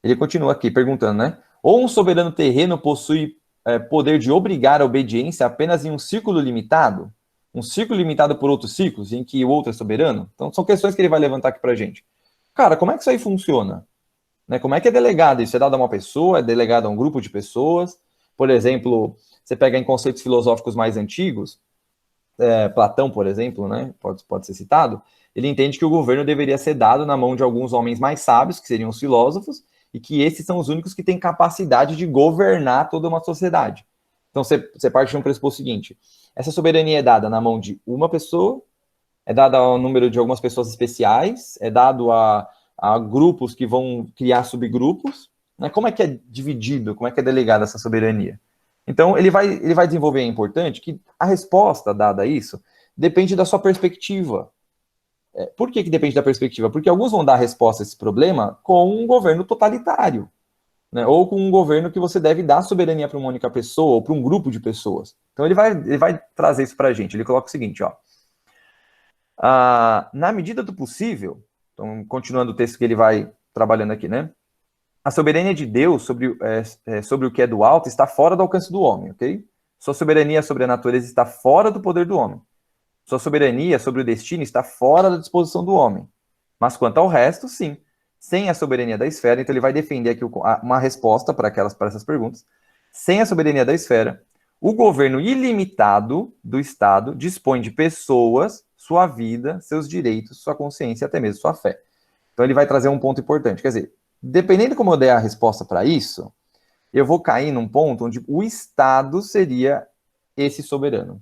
Ele continua aqui perguntando, né? Ou um soberano terreno possui poder de obrigar a obediência apenas em um círculo limitado? Um círculo limitado por outros círculos, em que o outro é soberano? Então, são questões que ele vai levantar aqui pra gente. Cara, como é que isso aí funciona? Né? Como é que é delegado? Isso é dado a uma pessoa? É delegado a um grupo de pessoas? Por exemplo, você pega em conceitos filosóficos mais antigos, Platão, por exemplo, né? Pode ser citado, ele entende que o governo deveria ser dado na mão de alguns homens mais sábios, que seriam os filósofos, e que esses são os únicos que têm capacidade de governar toda uma sociedade. Então, você parte de um pressuposto seguinte: essa soberania é dada na mão de uma pessoa, é dada ao número de algumas pessoas especiais, é dado a grupos que vão criar subgrupos, né? Como é que é dividido, como é que é delegada essa soberania? Então, ele vai desenvolver, é importante, que a resposta dada a isso depende da sua perspectiva. Por que depende da perspectiva? Porque alguns vão dar a resposta a esse problema com um governo totalitário, né? Ou com um governo que você deve dar soberania para uma única pessoa ou para um grupo de pessoas. Então, ele vai trazer isso para a gente. Ele coloca o seguinte, ó. Na medida do possível, então, continuando o texto que ele vai trabalhando aqui, né? A soberania de Deus sobre o que é do alto está fora do alcance do homem, ok? Sua soberania sobre a natureza está fora do poder do homem. Sua soberania sobre o destino está fora da disposição do homem. Mas quanto ao resto, sim. Sem a soberania da esfera, então ele vai defender aqui uma resposta para essas perguntas. Sem a soberania da esfera, o governo ilimitado do Estado dispõe de pessoas, sua vida, seus direitos, sua consciência e até mesmo sua fé. Então ele vai trazer um ponto importante. Quer dizer, dependendo de como eu der a resposta para isso, eu vou cair num ponto onde o Estado seria esse soberano.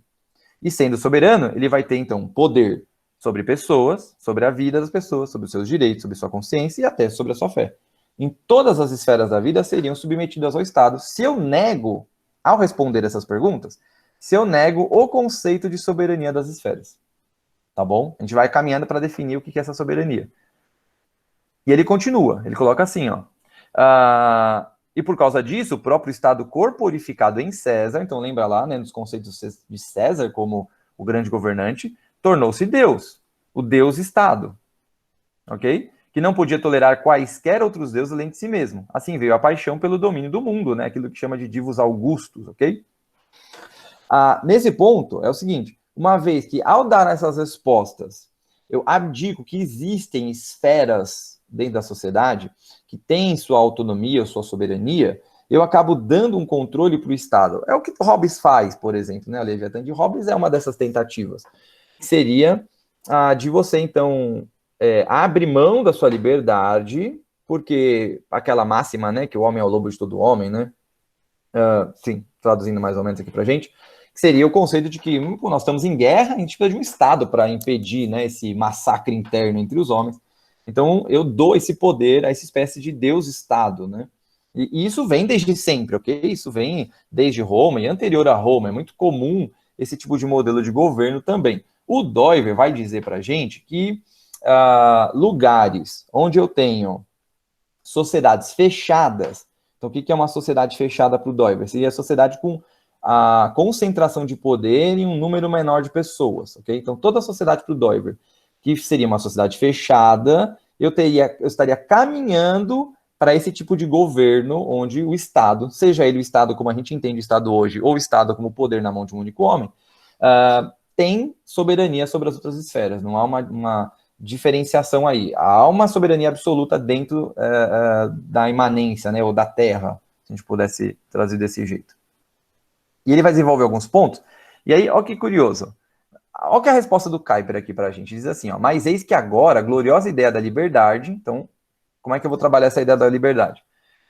E sendo soberano, ele vai ter, então, poder sobre pessoas, sobre a vida das pessoas, sobre os seus direitos, sobre sua consciência e até sobre a sua fé. Em todas as esferas da vida seriam submetidas ao Estado. Se eu nego, ao responder essas perguntas, se eu nego o conceito de soberania das esferas. Tá bom? A gente vai caminhando para definir o que é essa soberania. E ele continua, ele coloca assim, ó. E por causa disso, o próprio Estado corporificado em César, então lembra lá, né, nos conceitos de César como o grande governante, tornou-se Deus, o Deus-Estado, ok? Que não podia tolerar quaisquer outros deuses além de si mesmo. Assim veio a paixão pelo domínio do mundo, né, aquilo que chama de divos augustos, ok? Nesse ponto, é o seguinte, uma vez que ao dar essas respostas, eu abdico que existem esferas dentro da sociedade que têm sua autonomia, sua soberania, eu acabo dando um controle para o Estado. É o que Hobbes faz, por exemplo, né? O Leviatã de Hobbes é uma dessas tentativas. Seria de você, então, abrir mão da sua liberdade, porque aquela máxima, né, que o homem é o lobo de todo homem, né? Sim, traduzindo mais ou menos aqui para a gente, seria o conceito de que nós estamos em guerra, a gente precisa de um Estado para impedir, né, esse massacre interno entre os homens. Então, eu dou esse poder a essa espécie de Deus-Estado, né? E isso vem desde sempre, ok? Isso vem desde Roma e anterior a Roma. É muito comum esse tipo de modelo de governo também. O Doiver vai dizer para a gente que lugares onde eu tenho sociedades fechadas. Então, o que é uma sociedade fechada para o Doiver? Seria a sociedade com a concentração de poder em um número menor de pessoas, ok? Então, toda a sociedade para o Doiver, que seria uma sociedade fechada, eu estaria caminhando para esse tipo de governo onde o Estado, seja ele o Estado como a gente entende o Estado hoje, ou o Estado como poder na mão de um único homem, tem soberania sobre as outras esferas. Não há uma diferenciação aí. Há uma soberania absoluta dentro da imanência, né, ou da terra, se a gente pudesse trazer desse jeito. E ele vai desenvolver alguns pontos. E aí, olha que curioso. Olha que a resposta do Kuyper aqui para a gente. Diz assim, ó, mas eis que agora a gloriosa ideia da liberdade, então, como é que eu vou trabalhar essa ideia da liberdade?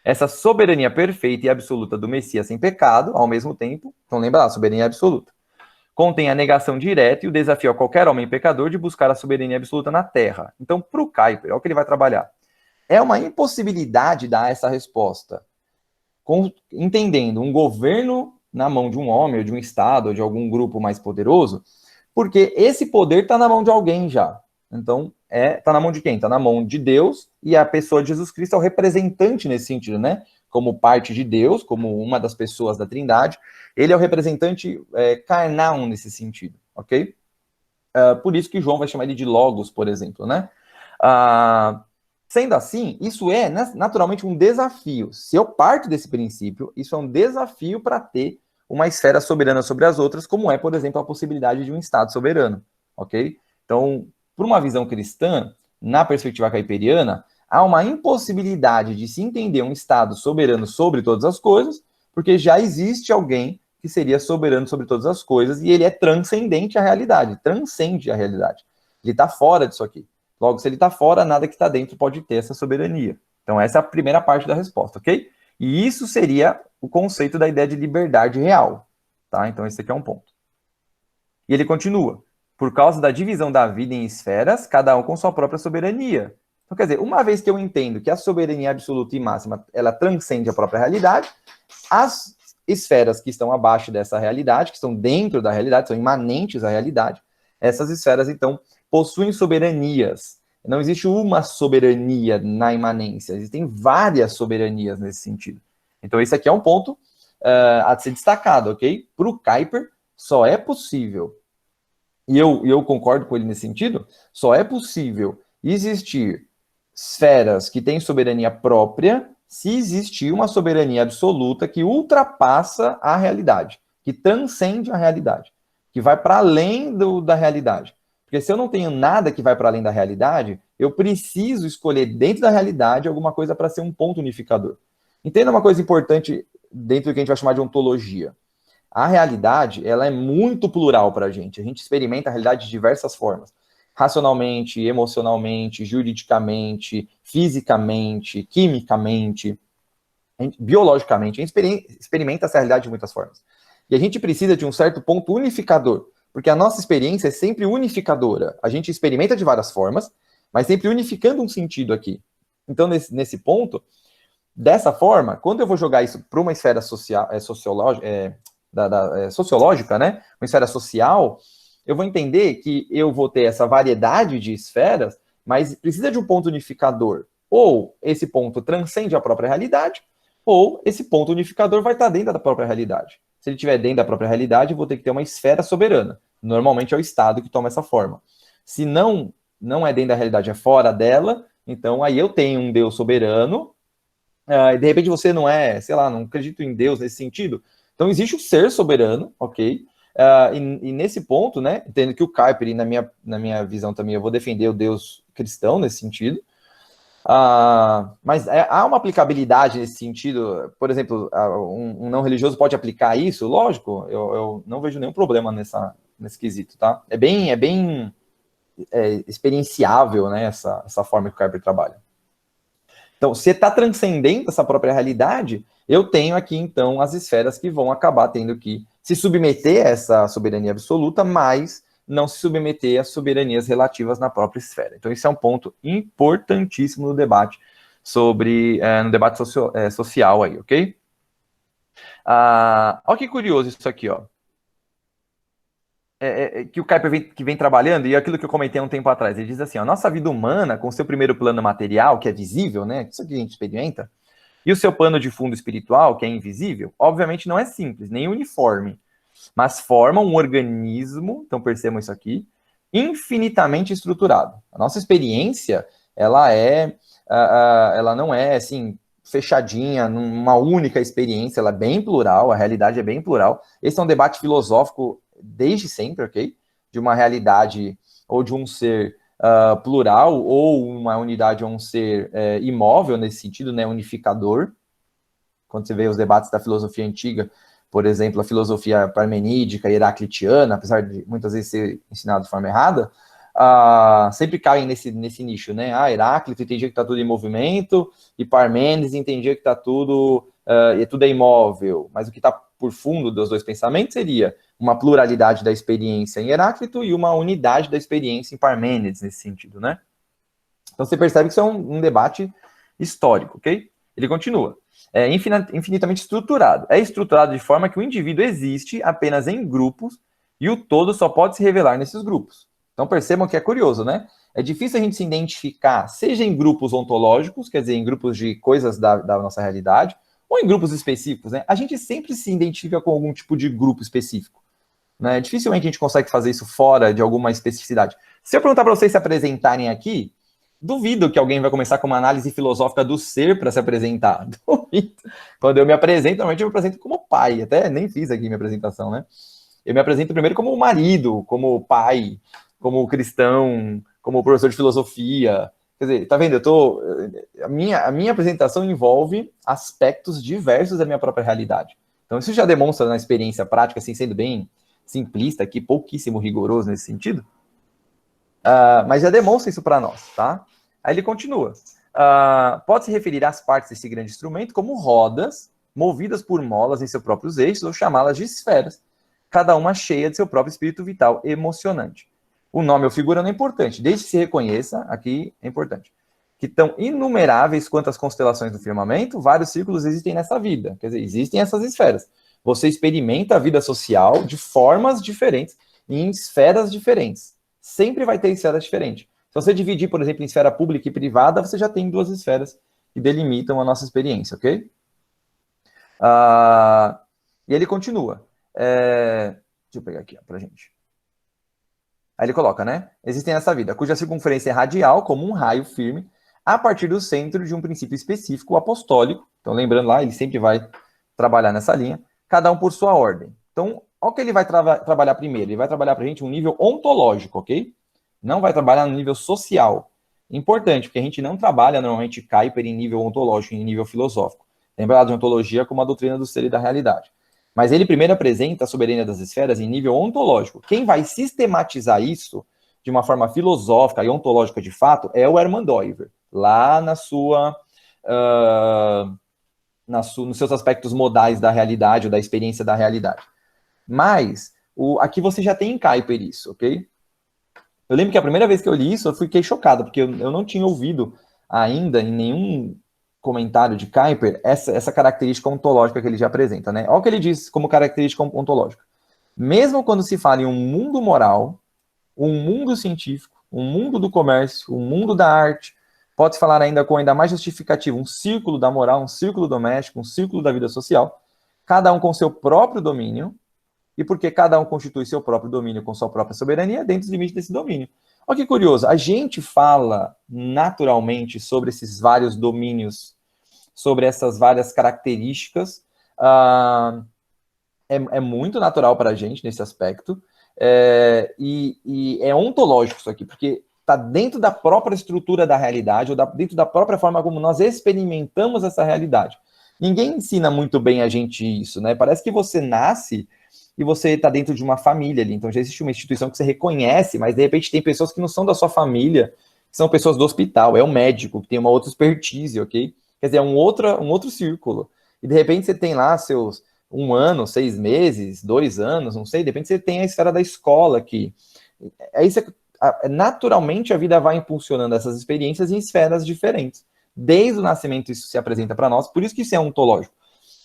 Essa soberania perfeita e absoluta do Messias sem pecado, ao mesmo tempo, então lembra lá, soberania absoluta, contém a negação direta e o desafio a qualquer homem pecador de buscar a soberania absoluta na terra. Então, para o Kuyper, olha o que ele vai trabalhar. É uma impossibilidade dar essa resposta, entendendo um governo na mão de um homem, ou de um Estado, ou de algum grupo mais poderoso, porque esse poder está na mão de alguém já. Então, está na mão de quem? Está na mão de Deus, e a pessoa de Jesus Cristo é o representante nesse sentido, né? Como parte de Deus, como uma das pessoas da Trindade, ele é o representante carnal nesse sentido, ok? Por isso que João vai chamar ele de Logos, por exemplo, né? Sendo assim, isso é naturalmente um desafio. Se eu parto desse princípio, isso é um desafio para ter uma esfera soberana sobre as outras, como é, por exemplo, a possibilidade de um Estado soberano, ok? Então, por uma visão cristã, na perspectiva caiperiana, há uma impossibilidade de se entender um Estado soberano sobre todas as coisas, porque já existe alguém que seria soberano sobre todas as coisas, e ele é transcendente à realidade, transcende a realidade. Ele está fora disso aqui. Logo, se ele está fora, nada que está dentro pode ter essa soberania. Então, essa é a primeira parte da resposta, ok? E isso seria o conceito da ideia de liberdade real, tá? Então, esse aqui é um ponto. E ele continua. Por causa da divisão da vida em esferas, cada um com sua própria soberania. Então, quer dizer, uma vez que eu entendo que a soberania absoluta e máxima, ela transcende a própria realidade, as esferas que estão abaixo dessa realidade, que estão dentro da realidade, são imanentes à realidade, essas esferas, então, possuem soberanias. Não existe uma soberania na imanência, existem várias soberanias nesse sentido. Então, esse aqui é um ponto a ser destacado, ok? Para o Kuyper, só é possível, e eu concordo com ele nesse sentido, só é possível existir esferas que têm soberania própria se existir uma soberania absoluta que ultrapassa a realidade, que transcende a realidade, que vai para além da realidade. Porque se eu não tenho nada que vai para além da realidade, eu preciso escolher dentro da realidade alguma coisa para ser um ponto unificador. Entenda uma coisa importante dentro do que a gente vai chamar de ontologia. A realidade, ela é muito plural para a gente. A gente experimenta a realidade de diversas formas. Racionalmente, emocionalmente, juridicamente, fisicamente, quimicamente, biologicamente. A gente experimenta essa realidade de muitas formas. E a gente precisa de um certo ponto unificador, porque a nossa experiência é sempre unificadora. A gente experimenta de várias formas, mas sempre unificando um sentido aqui. Então, nesse ponto, dessa forma, quando eu vou jogar isso para uma esfera sociológica, né? Uma esfera social, eu vou entender que eu vou ter essa variedade de esferas, mas precisa de um ponto unificador. Ou esse ponto transcende a própria realidade, ou esse ponto unificador vai estar dentro da própria realidade. Se ele estiver dentro da própria realidade, eu vou ter que ter uma esfera soberana. Normalmente é o Estado que toma essa forma. Se não é dentro da realidade, é fora dela, então aí eu tenho um Deus soberano, e de repente você não é, sei lá, não acredito em Deus nesse sentido. Então existe o ser soberano, ok? E nesse ponto, né, entendo que o Kuyper, e na minha visão também, eu vou defender o Deus cristão nesse sentido. Mas há uma aplicabilidade nesse sentido, por exemplo, um não religioso pode aplicar isso? Lógico, eu não vejo nenhum problema nesse quesito, tá? É bem experienciável, né, essa forma que o Kuyper trabalha. Então, se está transcendendo essa própria realidade, eu tenho aqui, então, as esferas que vão acabar tendo que se submeter a essa soberania absoluta, mas não se submeter às soberanias relativas na própria esfera. Então, isso é um ponto importantíssimo no debate no debate social aí, ok? Olha que curioso isso aqui, ó. Que o Kuyper vem trabalhando, e aquilo que eu comentei há um tempo atrás, ele diz assim, a nossa vida humana, com seu primeiro plano material, que é visível, né, isso que a gente experimenta, e o seu pano de fundo espiritual, que é invisível, obviamente não é simples, nem uniforme, mas forma um organismo, então percebam isso aqui, infinitamente estruturado. A nossa experiência, ela não é, assim, fechadinha, numa única experiência, ela é bem plural, a realidade é bem plural. Esse é um debate filosófico desde sempre, ok? De uma realidade ou de um ser plural, ou uma unidade ou um ser imóvel nesse sentido, né, unificador. Quando você vê os debates da filosofia antiga, por exemplo, a filosofia parmenídica e heraclitiana, apesar de muitas vezes ser ensinado de forma errada, sempre caem nesse nicho, né? Heráclito entendia que está tudo em movimento, e Parmênides entendia que está tudo é imóvel. Mas o que está por fundo dos dois pensamentos seria uma pluralidade da experiência em Heráclito e uma unidade da experiência em Parmênides, nesse sentido, né? Então você percebe que isso é um debate histórico, ok? Ele continua. É infinitamente estruturado. É estruturado de forma que o indivíduo existe apenas em grupos e o todo só pode se revelar nesses grupos. Então percebam que é curioso, né? É difícil a gente se identificar, seja em grupos ontológicos, quer dizer, em grupos de coisas da nossa realidade, ou em grupos específicos, né? A gente sempre se identifica com algum tipo de grupo específico, né? Dificilmente a gente consegue fazer isso fora de alguma especificidade. Se eu perguntar para vocês se apresentarem aqui, duvido que alguém vai começar com uma análise filosófica do ser para se apresentar. Duvido. Quando eu me apresento, normalmente eu me apresento como pai. Até nem fiz aqui minha apresentação, né? Eu me apresento primeiro como marido, como pai, como cristão, como professor de filosofia. Quer dizer, tá vendo? A minha apresentação envolve aspectos diversos da minha própria realidade. Então, isso já demonstra na experiência prática, assim, sendo bem simplista aqui, pouquíssimo rigoroso nesse sentido. Mas já demonstra isso para nós, tá? Aí ele continua. Pode-se referir às partes desse grande instrumento como rodas movidas por molas em seus próprios eixos ou chamá-las de esferas, cada uma cheia de seu próprio espírito vital emocionante. O nome ou figura não é importante, desde que se reconheça, aqui é importante. que estão inumeráveis quanto as constelações do firmamento, vários círculos existem nessa vida. Quer dizer, existem essas esferas. Você experimenta a vida social de formas diferentes, em esferas diferentes. Sempre vai ter esferas diferentes. Se você dividir, por exemplo, em esfera pública e privada, você já tem duas esferas que delimitam a nossa experiência, ok? E ele continua. Deixa eu pegar aqui para gente. Aí ele coloca, né? Existem nessa vida, cuja circunferência é radial, como um raio firme, a partir do centro de um princípio específico apostólico. Então, lembrando lá, ele sempre vai trabalhar nessa linha, cada um por sua ordem. Então, olha o que ele vai trabalhar primeiro. Ele vai trabalhar para a gente um nível ontológico, ok? Não vai trabalhar no nível social. Importante, porque a gente não trabalha normalmente Kuyper em nível ontológico, em nível filosófico. Lembra de ontologia como a doutrina do ser e da realidade. Mas ele primeiro apresenta a soberania das esferas em nível ontológico. Quem vai sistematizar isso de uma forma filosófica e ontológica de fato é o Hermann Doiver, lá nos seus aspectos modais da realidade ou da experiência da realidade. Mas aqui você já tem em Kuyper isso, ok? Eu lembro que a primeira vez que eu li isso, eu fiquei chocado, porque eu não tinha ouvido ainda em nenhum comentário de Kuyper essa característica ontológica que ele já apresenta, né? Olha o que ele diz como característica ontológica. Mesmo quando se fala em um mundo moral, um mundo científico, um mundo do comércio, um mundo da arte, pode-se falar ainda com ainda mais justificativo, um círculo da moral, um círculo doméstico, um círculo da vida social, cada um com seu próprio domínio, e porque cada um constitui seu próprio domínio com sua própria soberania, dentro dos limites desse domínio. Olha que curioso, a gente fala naturalmente sobre esses vários domínios, sobre essas várias características, é muito natural para a gente nesse aspecto, e é ontológico isso aqui, porque está dentro da própria estrutura da realidade, ou dentro da própria forma como nós experimentamos essa realidade. Ninguém ensina muito bem a gente isso, né? Parece que você nasce e você está dentro de uma família ali, então já existe uma instituição que você reconhece, mas de repente tem pessoas que não são da sua família, que são pessoas do hospital, é um médico, que tem uma outra expertise, ok? Quer dizer, é um outro círculo. E de repente você tem lá seus 1 ano, 6 meses, 2 anos, não sei, de repente você tem a esfera da escola aqui. Naturalmente a vida vai impulsionando essas experiências em esferas diferentes. Desde o nascimento isso se apresenta para nós, por isso que isso é ontológico.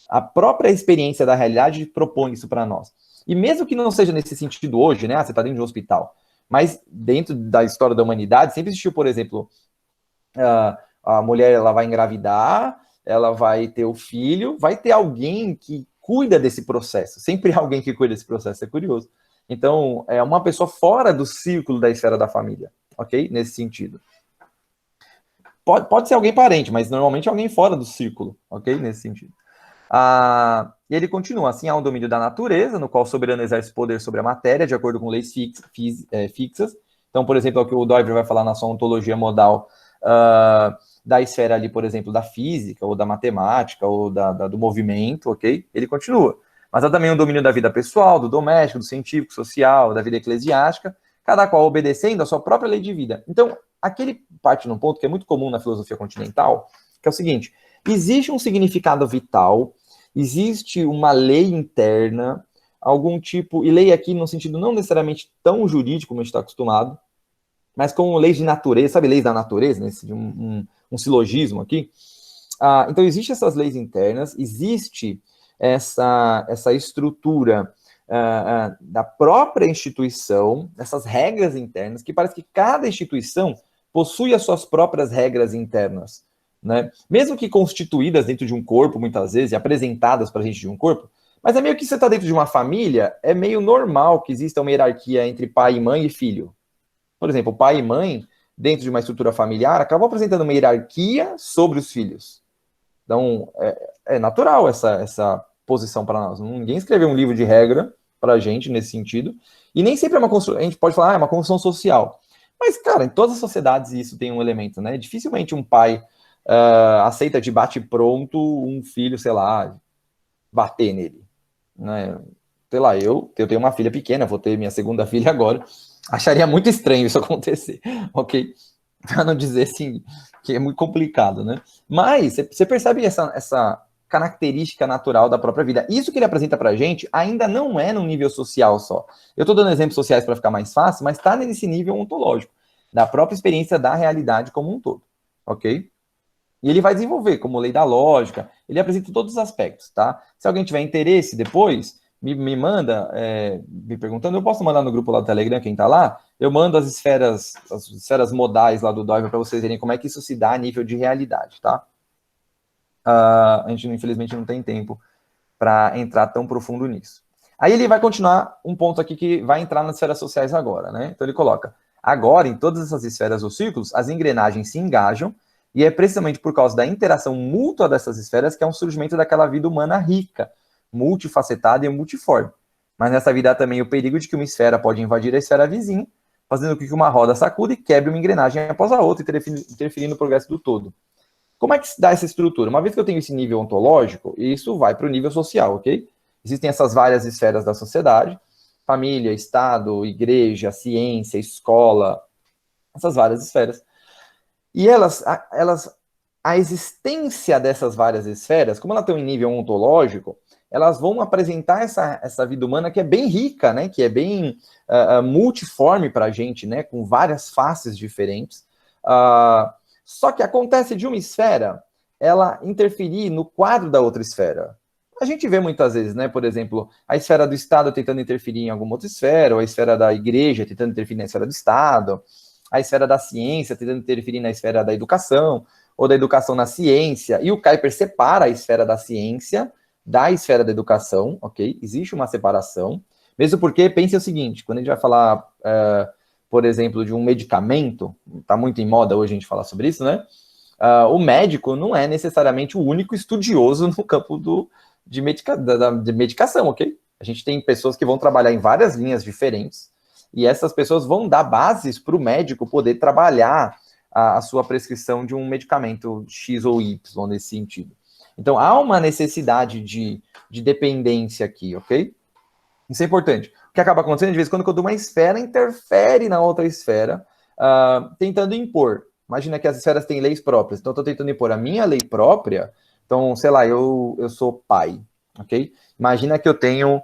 A própria experiência da realidade propõe isso para nós. E mesmo que não seja nesse sentido hoje, né? Você está dentro de um hospital, mas dentro da história da humanidade sempre existiu, por exemplo, a mulher ela vai engravidar, ela vai ter o filho, vai ter alguém que cuida desse processo. Sempre há alguém que cuida desse processo, é curioso. Então, é uma pessoa fora do círculo da esfera da família, ok? Nesse sentido. Pode ser alguém parente, mas normalmente é alguém fora do círculo, ok? Nesse sentido. E ele continua, assim, há um domínio da natureza, no qual o soberano exerce poder sobre a matéria, de acordo com leis fixas. Então, por exemplo, é o que o Doiver vai falar na sua ontologia modal, da esfera ali, por exemplo, da física, ou da matemática, ou do movimento, ok? Ele continua. Mas há também um domínio da vida pessoal, do doméstico, do científico, social, da vida eclesiástica, cada qual obedecendo a sua própria lei de vida. Então, aqui ele parte num ponto que é muito comum na filosofia continental, que é o seguinte: existe um significado vital, existe uma lei interna, algum tipo, e lei aqui no sentido não necessariamente tão jurídico como a gente está acostumado, mas como leis de natureza, sabe, leis da natureza, né? Um silogismo aqui. Então, existem essas leis internas, existe essa estrutura da própria instituição, essas regras internas, que parece que cada instituição possui as suas próprias regras internas, né? Mesmo que constituídas dentro de um corpo, muitas vezes, e apresentadas para a gente de um corpo, mas é meio que você está dentro de uma família, é meio normal que exista uma hierarquia entre pai, mãe e filho. Por exemplo, pai e mãe, dentro de uma estrutura familiar, acabam apresentando uma hierarquia sobre os filhos. Então, é natural essa posição para nós. Ninguém escreveu um livro de regra para a gente nesse sentido. E nem sempre é uma construção, a gente pode falar, é uma construção social. Mas, cara, em todas as sociedades isso tem um elemento, né? Dificilmente um pai aceita de bate-pronto um filho, sei lá, bater nele, né? Sei lá, eu tenho uma filha pequena, vou ter minha segunda filha agora. Acharia muito estranho isso acontecer, ok? Para não dizer assim, que é muito complicado, né? Mas você percebe essa característica natural da própria vida. Isso que ele apresenta para a gente ainda não é no nível social só. Eu estou dando exemplos sociais para ficar mais fácil, mas está nesse nível ontológico, da própria experiência da realidade como um todo. ok? E ele vai desenvolver como lei da lógica, ele apresenta todos os aspectos, tá? Se alguém tiver interesse depois, me manda, me perguntando, eu posso mandar no grupo lá do Telegram, quem tá lá, eu mando as esferas modais lá do Doiver para vocês verem como é que isso se dá a nível de realidade, tá? A gente, infelizmente, não tem tempo para entrar tão profundo nisso. Aí ele vai continuar um ponto aqui que vai entrar nas esferas sociais agora, né? Então ele coloca, agora, em todas essas esferas ou círculos, as engrenagens se engajam, e é precisamente por causa da interação mútua dessas esferas que é um surgimento daquela vida humana rica, multifacetada e multiforme. Mas nessa vida há também o perigo de que uma esfera pode invadir a esfera vizinha, fazendo com que uma roda sacuda e quebre uma engrenagem após a outra, interferindo no progresso do todo. Como é que se dá essa estrutura? Uma vez que eu tenho esse nível ontológico, isso vai para o nível social, ok? Existem essas várias esferas da sociedade, família, Estado, igreja, ciência, escola, essas várias esferas. E a existência dessas várias esferas, como ela tem um nível ontológico, elas vão apresentar essa vida humana que é bem rica, né? Que é bem multiforme para a gente, né? Com várias faces diferentes. Só que acontece de uma esfera ela interferir no quadro da outra esfera. A gente vê muitas vezes, né? Por exemplo, a esfera do Estado tentando interferir em alguma outra esfera, ou a esfera da igreja tentando interferir na esfera do Estado, a esfera da ciência tentando interferir na esfera da educação, ou da educação na ciência, e o Kuiper separa a esfera da ciência da esfera da educação, ok? Existe uma separação, mesmo porque, pense o seguinte, quando a gente vai falar, por exemplo, de um medicamento, está muito em moda hoje a gente falar sobre isso, né? O médico não é necessariamente o único estudioso no campo de medicação, ok? A gente tem pessoas que vão trabalhar em várias linhas diferentes, e essas pessoas vão dar bases para o médico poder trabalhar a sua prescrição de um medicamento X ou Y nesse sentido. Então, há uma necessidade de dependência aqui, ok? Isso é importante. O que acaba acontecendo, de vez em quando, quando uma esfera interfere na outra esfera, tentando impor. Imagina que as esferas têm leis próprias. Então, eu estou tentando impor a minha lei própria. Então, sei lá, eu sou pai, ok? Imagina que eu tenho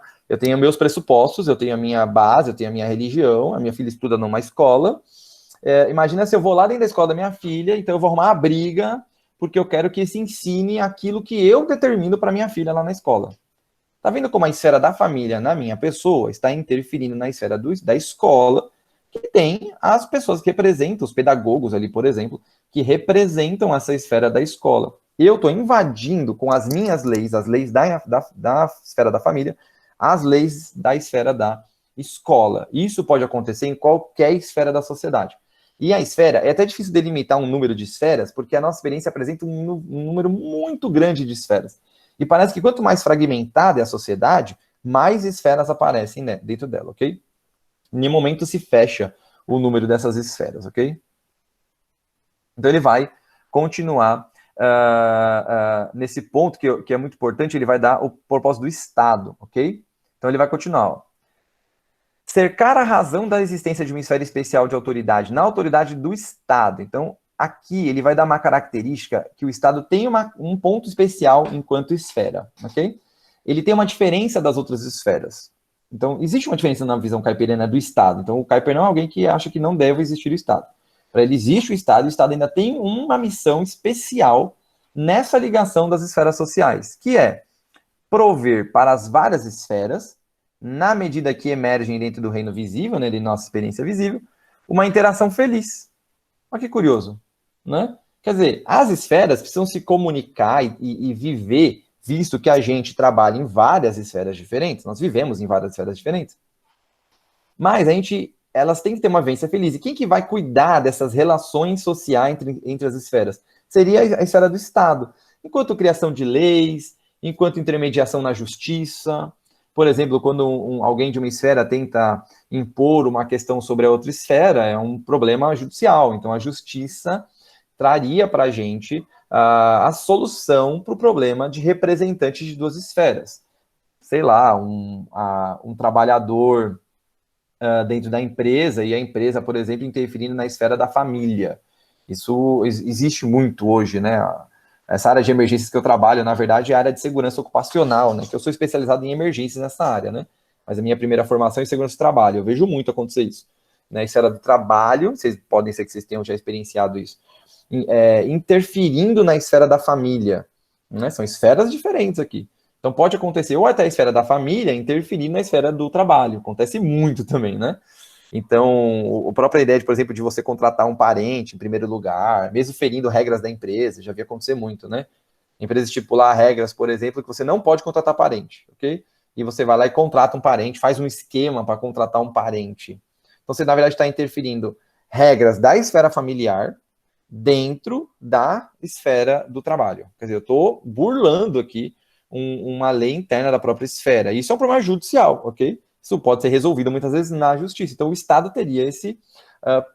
meus pressupostos, eu tenho a minha base, eu tenho a minha religião, a minha filha estuda numa escola. Imagina se eu vou lá dentro da escola da minha filha, então eu vou arrumar uma briga, porque eu quero que se ensine aquilo que eu determino para minha filha lá na escola. Tá vendo como a esfera da família, na minha pessoa, está interferindo na esfera da escola, que tem as pessoas que representam, os pedagogos ali, por exemplo, que representam essa esfera da escola. Eu estou invadindo com as minhas leis, as leis da esfera da família, as leis da esfera da escola. Isso pode acontecer em qualquer esfera da sociedade. E a esfera, é até difícil delimitar um número de esferas, porque a nossa experiência apresenta um número muito grande de esferas. E parece que quanto mais fragmentada é a sociedade, mais esferas aparecem dentro dela, ok? Em nenhum momento se fecha o número dessas esferas, ok? Então ele vai continuar nesse ponto que é muito importante, ele vai dar o propósito do Estado, ok? Então ele vai continuar, ó. Cercar a razão da existência de uma esfera especial de autoridade na autoridade do Estado. Então, aqui ele vai dar uma característica que o Estado tem um ponto especial enquanto esfera, ok? Ele tem uma diferença das outras esferas. Então, existe uma diferença na visão kuiperiana do Estado. Então, o Kuiper não é alguém que acha que não deve existir o Estado. Para ele existe o Estado ainda tem uma missão especial nessa ligação das esferas sociais, que é prover para as várias esferas, na medida que emergem dentro do reino visível, né, de nossa experiência visível, uma interação feliz. Olha que curioso, né? Quer dizer, as esferas precisam se comunicar e viver, visto que a gente trabalha em várias esferas diferentes, nós vivemos em várias esferas diferentes, mas elas têm que ter uma vivência feliz. E quem que vai cuidar dessas relações sociais entre as esferas? Seria a esfera do Estado. Enquanto criação de leis, enquanto intermediação na justiça. Por exemplo, quando alguém de uma esfera tenta impor uma questão sobre a outra esfera, é um problema judicial. Então, a justiça traria para a gente a solução para o problema de representantes de duas esferas. Sei lá, um trabalhador dentro da empresa e a empresa, por exemplo, interferindo na esfera da família. Isso existe muito hoje, né? Essa área de emergências que eu trabalho, na verdade, é a área de segurança ocupacional, né? Que eu sou especializado em emergências nessa área, né? Mas a minha primeira formação é em segurança do trabalho. Eu vejo muito acontecer isso. Na esfera do trabalho, podem ser que vocês tenham já experienciado isso. interferindo na esfera da família, né? São esferas diferentes aqui. Então pode acontecer ou até a esfera da família interferir na esfera do trabalho. Acontece muito também, né? Então, a própria ideia, por exemplo, de você contratar um parente em primeiro lugar, mesmo ferindo regras da empresa, já vi acontecer muito, né? A empresa estipular regras, por exemplo, que você não pode contratar parente, ok? E você vai lá e contrata um parente, faz um esquema para contratar um parente. Então, você, na verdade, está interferindo regras da esfera familiar dentro da esfera do trabalho. Quer dizer, eu estou burlando aqui uma lei interna da própria esfera. Isso é um problema judicial, ok? Isso pode ser resolvido muitas vezes na justiça. Então, o Estado teria esse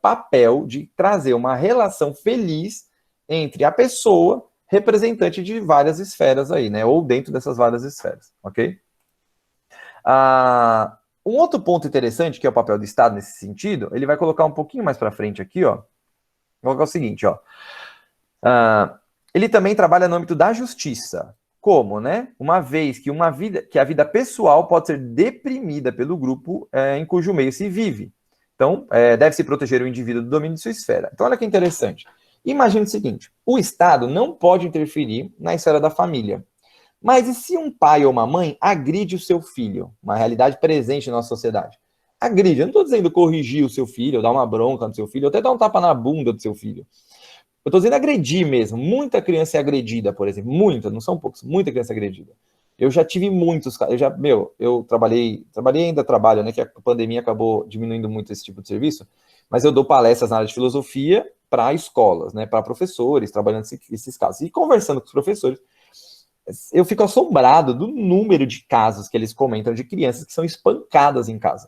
papel de trazer uma relação feliz entre a pessoa representante de várias esferas aí, né? Ou dentro dessas várias esferas, ok? Um outro ponto interessante, que é o papel do Estado nesse sentido, ele vai colocar um pouquinho mais para frente aqui, ó. Vou colocar o seguinte, ó. Ele também trabalha no âmbito da justiça. Como, né? Uma vez que a vida pessoal pode ser deprimida pelo grupo em cujo meio se vive. Então, deve-se proteger o indivíduo do domínio de sua esfera. Então, olha que interessante. Imagine o seguinte, o Estado não pode interferir na esfera da família. Mas e se um pai ou uma mãe agride o seu filho? Uma realidade presente na nossa sociedade. Agride, eu não estou dizendo corrigir o seu filho, ou dar uma bronca no seu filho, ou até dar um tapa na bunda do seu filho. Eu estou dizendo agredir mesmo. Muita criança é agredida, por exemplo. Muita, não são poucos. Muita criança é agredida. Eu já tive muitos. Eu trabalhei ainda trabalho, né? Que a pandemia acabou diminuindo muito esse tipo de serviço. Mas eu dou palestras na área de filosofia para escolas, né? Para professores, trabalhando esses casos. E conversando com os professores, eu fico assombrado do número de casos que eles comentam de crianças que são espancadas em casa.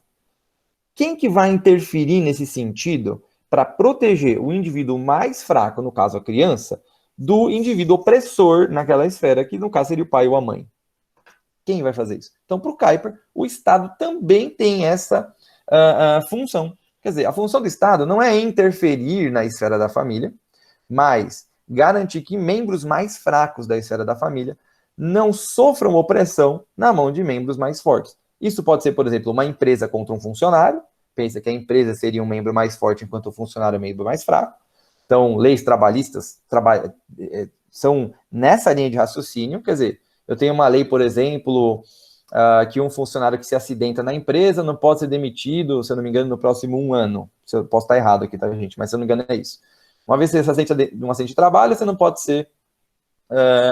Quem que vai interferir nesse sentido para proteger o indivíduo mais fraco, no caso a criança, do indivíduo opressor naquela esfera, que no caso seria o pai ou a mãe? Quem vai fazer isso? Então, para o Kuyper, o Estado também tem essa função. Quer dizer, a função do Estado não é interferir na esfera da família, mas garantir que membros mais fracos da esfera da família não sofram opressão na mão de membros mais fortes. Isso pode ser, por exemplo, uma empresa contra um funcionário. Pensa que a empresa seria um membro mais forte enquanto o funcionário é um membro mais fraco. Então, leis trabalhistas são nessa linha de raciocínio. Quer dizer, eu tenho uma lei, por exemplo, que um funcionário que se acidenta na empresa não pode ser demitido, se eu não me engano, no próximo 1 ano. Eu posso estar errado aqui, tá, gente? Mas se eu não me engano é isso. Uma vez que você se acidenta de um acidente de trabalho, você não pode ser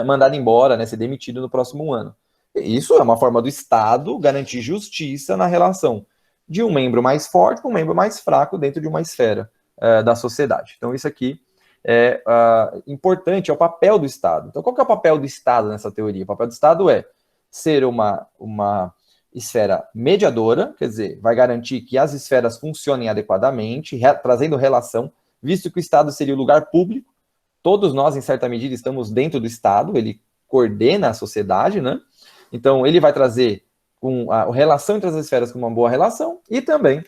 mandado embora, né, ser demitido no próximo ano. Isso é uma forma do Estado garantir justiça na relação de um membro mais forte com um membro mais fraco dentro de uma esfera da sociedade. Então, isso aqui é importante, é o papel do Estado. Então, qual que é o papel do Estado nessa teoria? O papel do Estado é ser uma esfera mediadora, quer dizer, vai garantir que as esferas funcionem adequadamente, trazendo relação, visto que o Estado seria o lugar público. Todos nós, em certa medida, estamos dentro do Estado, ele coordena a sociedade, né? Então, ele vai trazer a relação entre as esferas com uma boa relação e também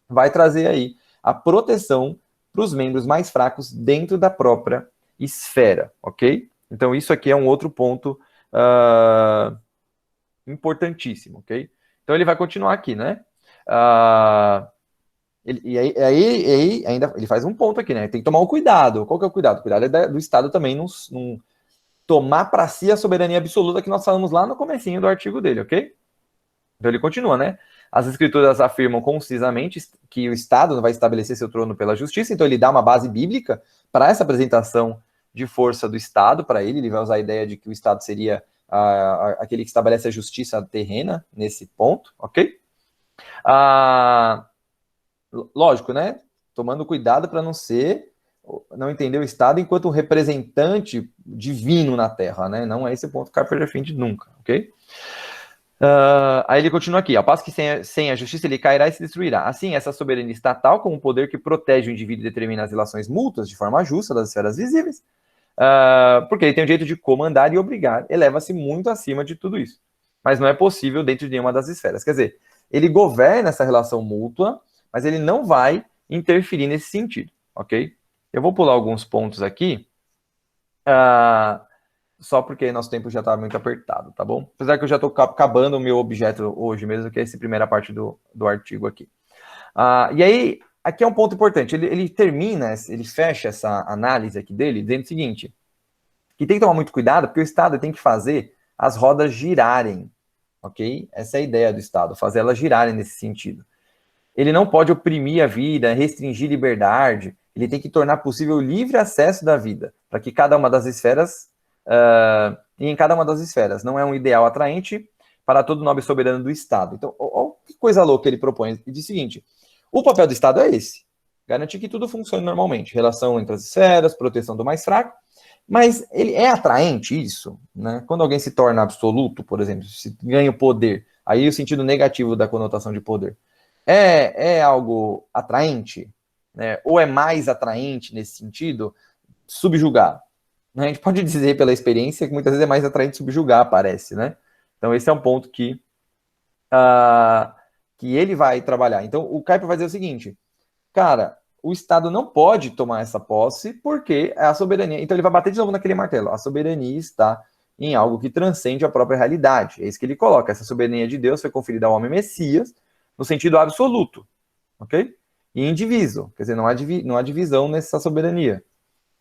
vai trazer aí a proteção para os membros mais fracos dentro da própria esfera, ok? Então, isso aqui é um outro ponto importantíssimo, ok? Então, ele vai continuar aqui, né? E aí ainda ele faz um ponto aqui, né? Tem que tomar um cuidado. Qual que é o cuidado? O cuidado é do Estado também não tomar para si a soberania absoluta que nós falamos lá no comecinho do artigo dele, ok? Então ele continua, né? As escrituras afirmam concisamente que o Estado vai estabelecer seu trono pela justiça, então ele dá uma base bíblica para essa apresentação de força do Estado para ele vai usar a ideia de que o Estado seria aquele que estabelece a justiça terrena nesse ponto, ok? Lógico, né? Tomando cuidado para não entender o Estado enquanto um representante divino na Terra, né? Não é esse o ponto que o Kuyper defende nunca, ok? Aí ele continua aqui, ao passo que sem a justiça ele cairá e se destruirá. Assim, essa soberania estatal como um poder que protege o indivíduo e determina as relações mútuas de forma justa das esferas visíveis, porque ele tem o direito de comandar e obrigar, eleva-se muito acima de tudo isso. Mas não é possível dentro de nenhuma das esferas. Quer dizer, ele governa essa relação mútua, mas ele não vai interferir nesse sentido, ok? Eu vou pular alguns pontos aqui, só porque nosso tempo já está muito apertado, tá bom? Apesar que eu já estou acabando o meu objeto hoje mesmo, que é essa primeira parte do artigo aqui. E aí, aqui é um ponto importante. Ele termina, ele fecha essa análise aqui dele dizendo o seguinte, que tem que tomar muito cuidado, porque o Estado tem que fazer as rodas girarem, ok? Essa é a ideia do Estado, fazer elas girarem nesse sentido. Ele não pode oprimir a vida, restringir liberdade, ele tem que tornar possível o livre acesso da vida, para que cada uma das esferas, e em cada uma das esferas, não é um ideal atraente para todo nobre soberano do Estado. Então, olha que coisa louca ele propõe. Ele diz o seguinte, o papel do Estado é esse, garantir que tudo funcione normalmente, relação entre as esferas, proteção do mais fraco, mas ele é atraente isso, né? Quando alguém se torna absoluto, por exemplo, se ganha o poder, aí o sentido negativo da conotação de poder, é algo atraente, né? Ou é mais atraente nesse sentido, subjugar. A gente pode dizer pela experiência que muitas vezes é mais atraente subjugar, parece, né? Então esse é um ponto que ele vai trabalhar. Então o Kuyper vai dizer o seguinte, cara, o Estado não pode tomar essa posse porque a soberania... Então ele vai bater de novo naquele martelo. A soberania está em algo que transcende a própria realidade. É isso que ele coloca. Essa soberania de Deus foi conferida ao homem Messias no sentido absoluto, ok? E indiviso. Quer dizer, não há divisão nessa soberania.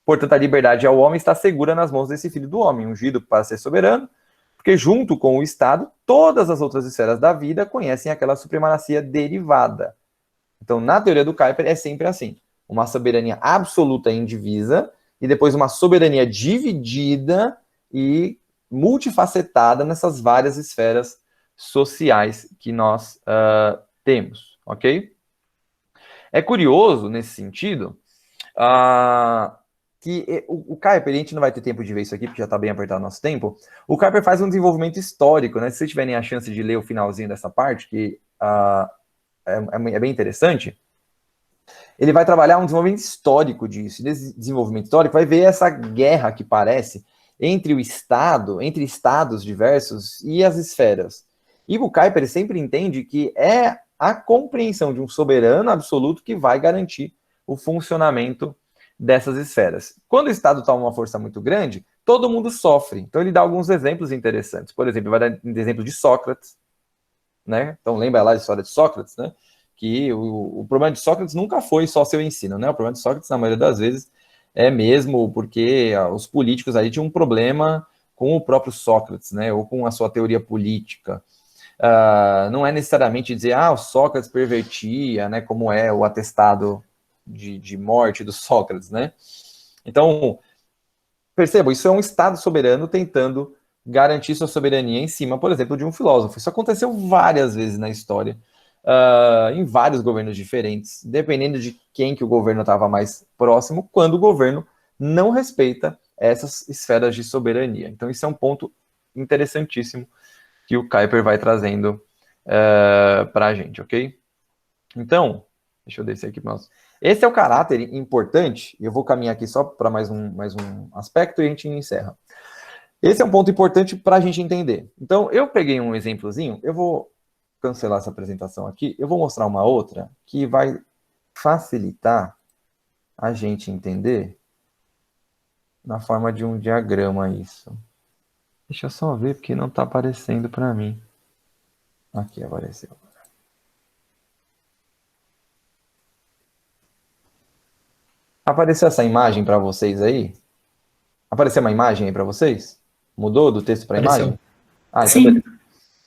Portanto, a liberdade ao homem está segura nas mãos desse filho do homem, ungido para ser soberano, porque junto com o Estado, todas as outras esferas da vida conhecem aquela supremacia derivada. Então, na teoria do Kuyper, é sempre assim. Uma soberania absoluta e indivisa, e depois uma soberania dividida e multifacetada nessas várias esferas sociais que nós temos, ok? É curioso, nesse sentido, que o Kuyper, a gente não vai ter tempo de ver isso aqui, porque já está bem apertado o nosso tempo, o Kuyper faz um desenvolvimento histórico, né? Se vocês tiverem a chance de ler o finalzinho dessa parte, que é bem interessante, ele vai trabalhar um desenvolvimento histórico disso. E nesse desenvolvimento histórico vai ver essa guerra que parece entre o Estado, entre estados diversos e as esferas. E o Kuyper sempre entende que é a compreensão de um soberano absoluto que vai garantir o funcionamento dessas esferas. Quando o Estado toma uma força muito grande, todo mundo sofre. Então ele dá alguns exemplos interessantes. Por exemplo, vai dar um exemplo de Sócrates, né? Então lembra lá a história de Sócrates, né? Que o problema de Sócrates nunca foi só seu ensino, né? O problema de Sócrates, na maioria das vezes, é mesmo porque os políticos aí tinham um problema com o próprio Sócrates, né? Ou com a sua teoria política. Não é necessariamente dizer, o Sócrates pervertia, né? Como é o atestado de morte do Sócrates, né? Então, percebam, isso é um Estado soberano tentando garantir sua soberania em cima, por exemplo, de um filósofo. Isso aconteceu várias vezes na história, em vários governos diferentes, dependendo de quem que o governo estava mais próximo, quando o governo não respeita essas esferas de soberania. Então, isso é um ponto interessantíssimo que o Kuyper vai trazendo para a gente, ok? Então, deixa eu descer aqui para nós. Esse é o caráter importante, e eu vou caminhar aqui só para mais um aspecto e a gente encerra. Esse é um ponto importante para a gente entender. Então, eu peguei um exemplozinho, eu vou cancelar essa apresentação aqui, eu vou mostrar uma outra que vai facilitar a gente entender na forma de um diagrama isso. Deixa eu só ver, porque não está aparecendo para mim. Aqui apareceu. Apareceu essa imagem para vocês aí? Apareceu uma imagem aí para vocês? Mudou do texto para a imagem? Então sim. beleza.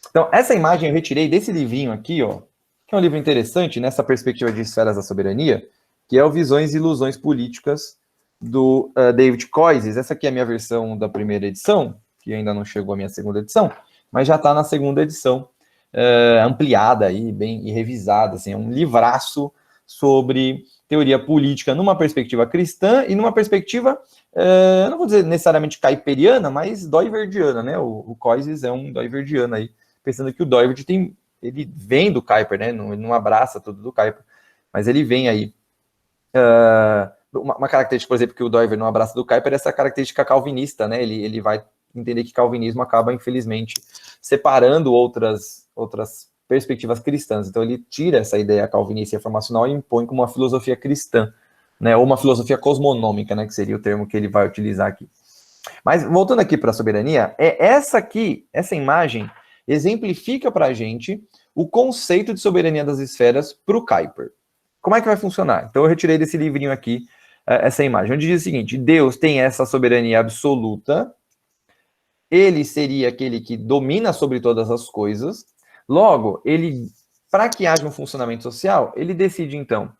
Então, essa imagem eu retirei desse livrinho aqui, ó, que é um livro interessante nessa perspectiva de esferas da soberania, que é o Visões e Ilusões Políticas, do David Koyzis. Essa aqui é a minha versão da primeira edição, que ainda não chegou à minha segunda edição, mas já está na segunda edição, ampliada aí, bem e revisada, assim, é um livraço sobre teoria política numa perspectiva cristã e numa perspectiva, não vou dizer necessariamente kuiperiana, mas doiverdiana, né? O Koyzis é um doiverdiano aí, pensando que o Doivert ele vem do Kuyper, né? Não abraça tudo do Kuyper, mas ele vem aí. Uma característica, por exemplo, que o Doivert não abraça do Kuyper é essa característica calvinista, né? Ele vai entender que calvinismo acaba, infelizmente, separando outras perspectivas cristãs. Então ele tira essa ideia calvinista e reformacional e impõe como uma filosofia cristã, né? Ou uma filosofia cosmonômica, né? Que seria o termo que ele vai utilizar aqui. Mas voltando aqui para a soberania, essa imagem exemplifica para a gente o conceito de soberania das esferas para o Kuyper. como é que vai funcionar? Então eu retirei desse livrinho aqui essa imagem, onde diz o seguinte: Deus tem essa soberania absoluta, ele seria aquele que domina sobre todas as coisas, logo, ele, para que haja um funcionamento social, ele decide, então,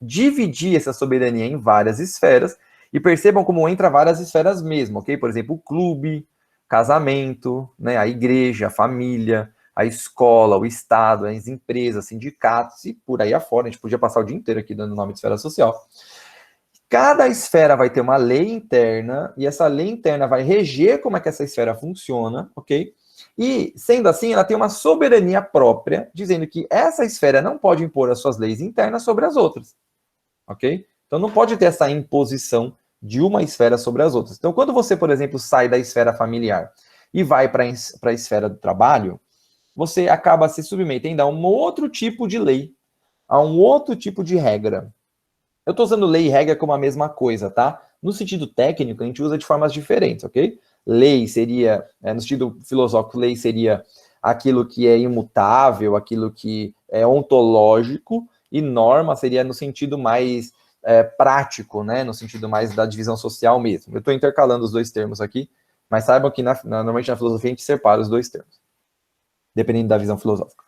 dividir essa soberania em várias esferas, e percebam como entra várias esferas mesmo, ok? Por exemplo, o clube, casamento, né, a igreja, a família, a escola, o Estado, as empresas, sindicatos e por aí afora. A gente podia passar o dia inteiro aqui dando nome de esfera social. Cada esfera vai ter uma lei interna, e essa lei interna vai reger como é que essa esfera funciona, ok? E, sendo assim, ela tem uma soberania própria, dizendo que essa esfera não pode impor as suas leis internas sobre as outras, ok? Então, não pode ter essa imposição de uma esfera sobre as outras. Então, quando você, por exemplo, sai da esfera familiar e vai para a esfera do trabalho, você acaba se submetendo a um outro tipo de lei, a um outro tipo de regra. Eu estou usando lei e regra como a mesma coisa, tá? No sentido técnico, a gente usa de formas diferentes, ok? Lei seria, no sentido filosófico, lei seria aquilo que é imutável, aquilo que é ontológico, e norma seria no sentido mais prático, né? No sentido mais da divisão social mesmo. Eu estou intercalando os dois termos aqui, mas saibam que normalmente na filosofia a gente separa os dois termos, dependendo da visão filosófica.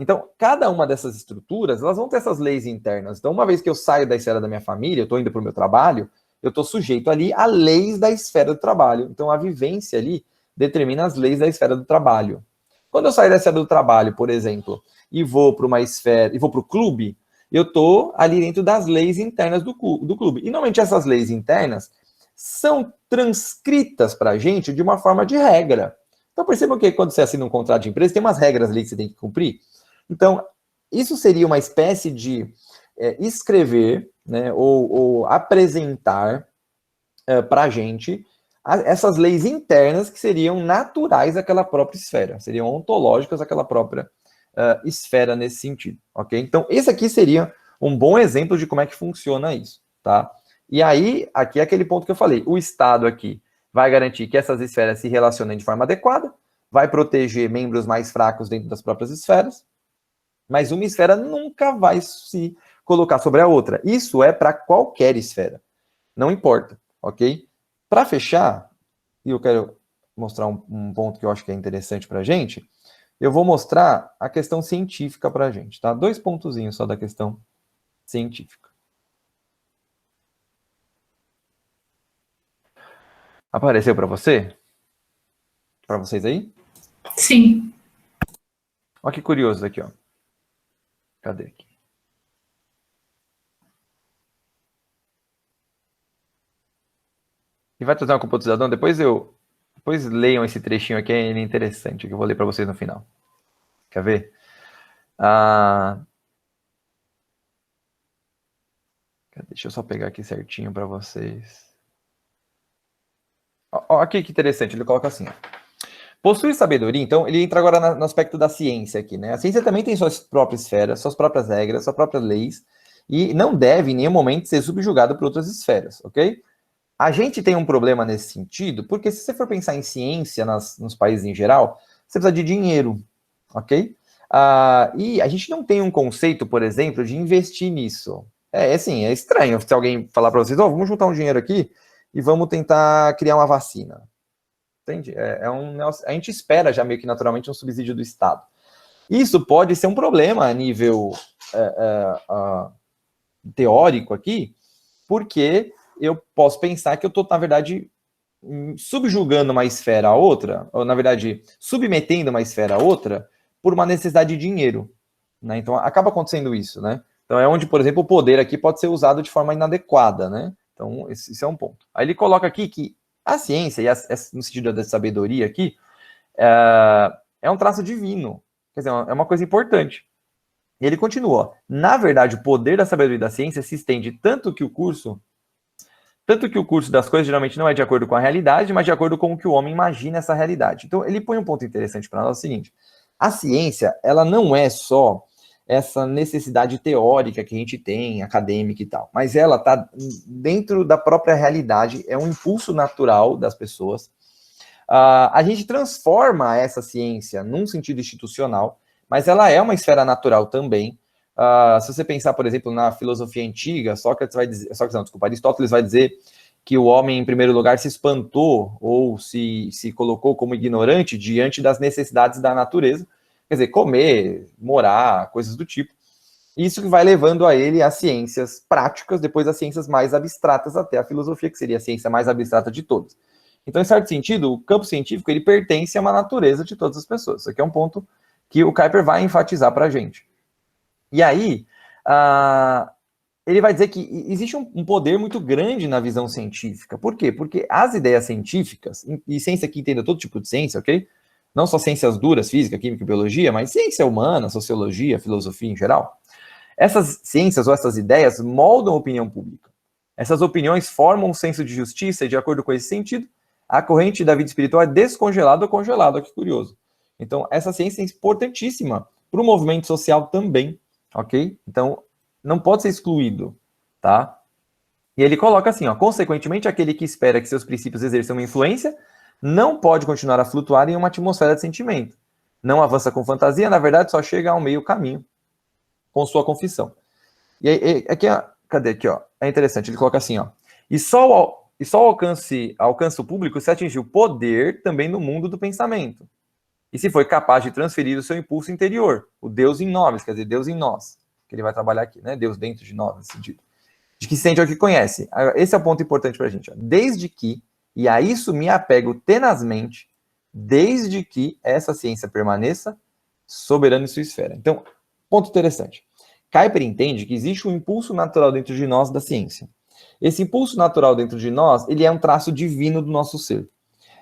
Então, cada uma dessas estruturas, elas vão ter essas leis internas. Então, uma vez que eu saio da esfera da minha família, eu estou indo para o meu trabalho, eu estou sujeito ali a leis da esfera do trabalho. Então, a vivência ali determina as leis da esfera do trabalho. Quando eu saio da esfera do trabalho, por exemplo, e vou para uma esfera, e vou para o clube, eu estou ali dentro das leis internas do clube. E, normalmente, essas leis internas são transcritas para a gente de uma forma de regra. Então, percebam que quando você assina um contrato de empresa, tem umas regras ali que você tem que cumprir. Então, isso seria uma espécie de escrever, né, ou apresentar para a gente essas leis internas que seriam naturais àquela própria esfera, seriam ontológicas àquela própria esfera nesse sentido, ok? Então, esse aqui seria um bom exemplo de como é que funciona isso, tá? E aí, aqui é aquele ponto que eu falei, o Estado aqui vai garantir que essas esferas se relacionem de forma adequada, vai proteger membros mais fracos dentro das próprias esferas, mas uma esfera nunca vai se colocar sobre a outra. Isso é para qualquer esfera, não importa, ok? Para fechar, e eu quero mostrar um ponto que eu acho que é interessante para a gente, eu vou mostrar a questão científica para a gente, tá? 2 pontozinhos só da questão científica. Apareceu para você? Para vocês aí? Sim. Olha que curioso aqui, ó. Cadê aqui? E vai trazer uma computador? Depois leiam esse trechinho aqui, é interessante, que eu vou ler para vocês no final. Quer ver? Deixa eu só pegar aqui certinho para vocês. Ó, aqui que interessante, ele coloca assim, ó. Possui sabedoria, então, ele entra agora no aspecto da ciência aqui, né? A ciência também tem suas próprias esferas, suas próprias regras, suas próprias leis, e não deve, em nenhum momento, ser subjugado por outras esferas, ok? A gente tem um problema nesse sentido, porque se você for pensar em ciência nos países em geral, você precisa de dinheiro, ok? E a gente não tem um conceito, por exemplo, de investir nisso. Assim, é estranho se alguém falar para vocês, vamos juntar um dinheiro aqui e vamos tentar criar uma vacina. Entende? A gente espera já meio que naturalmente um subsídio do Estado. Isso pode ser um problema a nível teórico aqui, porque eu posso pensar que eu estou, na verdade, subjugando uma esfera a outra, ou, na verdade, submetendo uma esfera a outra por uma necessidade de dinheiro. Né? Então, acaba acontecendo isso. Né? Então, é onde, por exemplo, o poder aqui pode ser usado de forma inadequada. Né? Então, esse é um ponto. Aí ele coloca aqui que a ciência, e no sentido da sabedoria aqui, é um traço divino. Quer dizer, é uma coisa importante. E ele continua. Na verdade, o poder da sabedoria e da ciência se estende tanto que o curso das coisas geralmente não é de acordo com a realidade, mas de acordo com o que o homem imagina essa realidade. Então, ele põe um ponto interessante para nós, é o seguinte: a ciência, ela não é só essa necessidade teórica que a gente tem, acadêmica e tal, mas ela está dentro da própria realidade, é um impulso natural das pessoas. A gente transforma essa ciência num sentido institucional, mas ela é uma esfera natural também, Se você pensar, por exemplo, na filosofia antiga, Aristóteles vai dizer que o homem, em primeiro lugar, se espantou ou se colocou como ignorante diante das necessidades da natureza, quer dizer, comer, morar, coisas do tipo. Isso que vai levando a ele às ciências práticas, depois às ciências mais abstratas, até a filosofia, que seria a ciência mais abstrata de todas. Então, em certo sentido, o campo científico ele pertence a uma natureza de todas as pessoas. Isso aqui é um ponto que o Kuyper vai enfatizar para a gente. E aí, ele vai dizer que existe um poder muito grande na visão científica. Por quê? Porque as ideias científicas, e ciência aqui entenda todo tipo de ciência, ok? Não só ciências duras, física, química e biologia, mas ciência humana, sociologia, filosofia em geral. Essas ciências ou essas ideias moldam a opinião pública. Essas opiniões formam um senso de justiça e, de acordo com esse sentido, a corrente da vida espiritual é descongelada ou congelada. Olha que curioso. Então, essa ciência é importantíssima para o movimento social também, ok? Então, não pode ser excluído, tá? E ele coloca assim, ó, consequentemente, aquele que espera que seus princípios exerçam uma influência não pode continuar a flutuar em uma atmosfera de sentimento. Não avança com fantasia, na verdade, só chega ao meio caminho com sua confissão. E aí, aqui, cadê aqui, ó? É interessante, ele coloca assim, ó. E só alcança o público se atingir o poder também no mundo do pensamento. E se foi capaz de transferir o seu impulso interior, o Deus em nós, quer dizer, Deus em nós, que ele vai trabalhar aqui, né? Deus dentro de nós, nesse sentido. De que se sente ou que conhece. Esse é o ponto importante pra gente, ó. Desde que, e a isso me apego tenazmente, desde que essa ciência permaneça soberana em sua esfera. Então, ponto interessante. Kuyper entende que existe um impulso natural dentro de nós da ciência. Esse impulso natural dentro de nós, ele é um traço divino do nosso ser.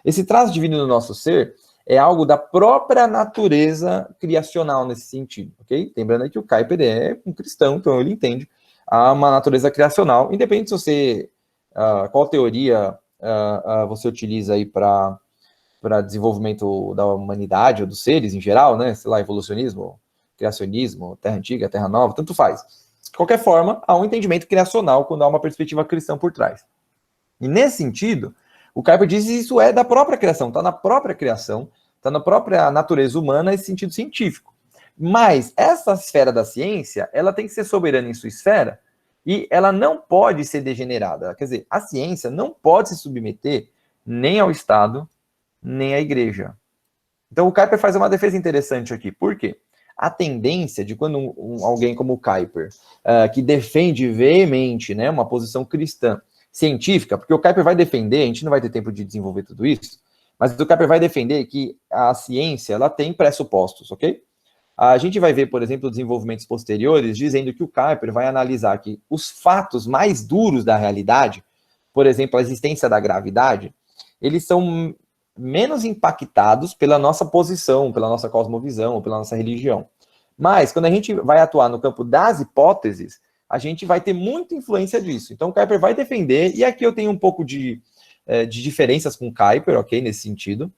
Esse traço divino do nosso ser é algo da própria natureza criacional nesse sentido, ok? Lembrando aí que o Kuyper é um cristão, então ele entende uma natureza criacional, independente se você... qual teoria você utiliza aí para desenvolvimento da humanidade ou dos seres em geral, né? Sei lá, evolucionismo, criacionismo, terra antiga, terra nova, tanto faz. De qualquer forma, há um entendimento criacional quando há uma perspectiva cristã por trás. E nesse sentido, o Kuyper diz que isso é da própria criação, está na própria criação, está na própria natureza humana, esse sentido científico. Mas essa esfera da ciência, ela tem que ser soberana em sua esfera e ela não pode ser degenerada. Quer dizer, a ciência não pode se submeter nem ao Estado, nem à igreja. Então o Kuyper faz uma defesa interessante aqui. Por quê? A tendência de quando alguém como o Kuyper, que defende veemente, né, uma posição cristã, científica, porque o Kuyper vai defender, a gente não vai ter tempo de desenvolver tudo isso, mas o Kuyper vai defender que a ciência, ela tem pressupostos, ok? A gente vai ver, por exemplo, desenvolvimentos posteriores dizendo que o Kuyper vai analisar que os fatos mais duros da realidade, por exemplo, a existência da gravidade, eles são menos impactados pela nossa posição, pela nossa cosmovisão, pela nossa religião. Mas, quando a gente vai atuar no campo das hipóteses, a gente vai ter muita influência disso. Então, o Kuyper vai defender, e aqui eu tenho um pouco de diferenças com o Kuyper, ok, nesse sentido.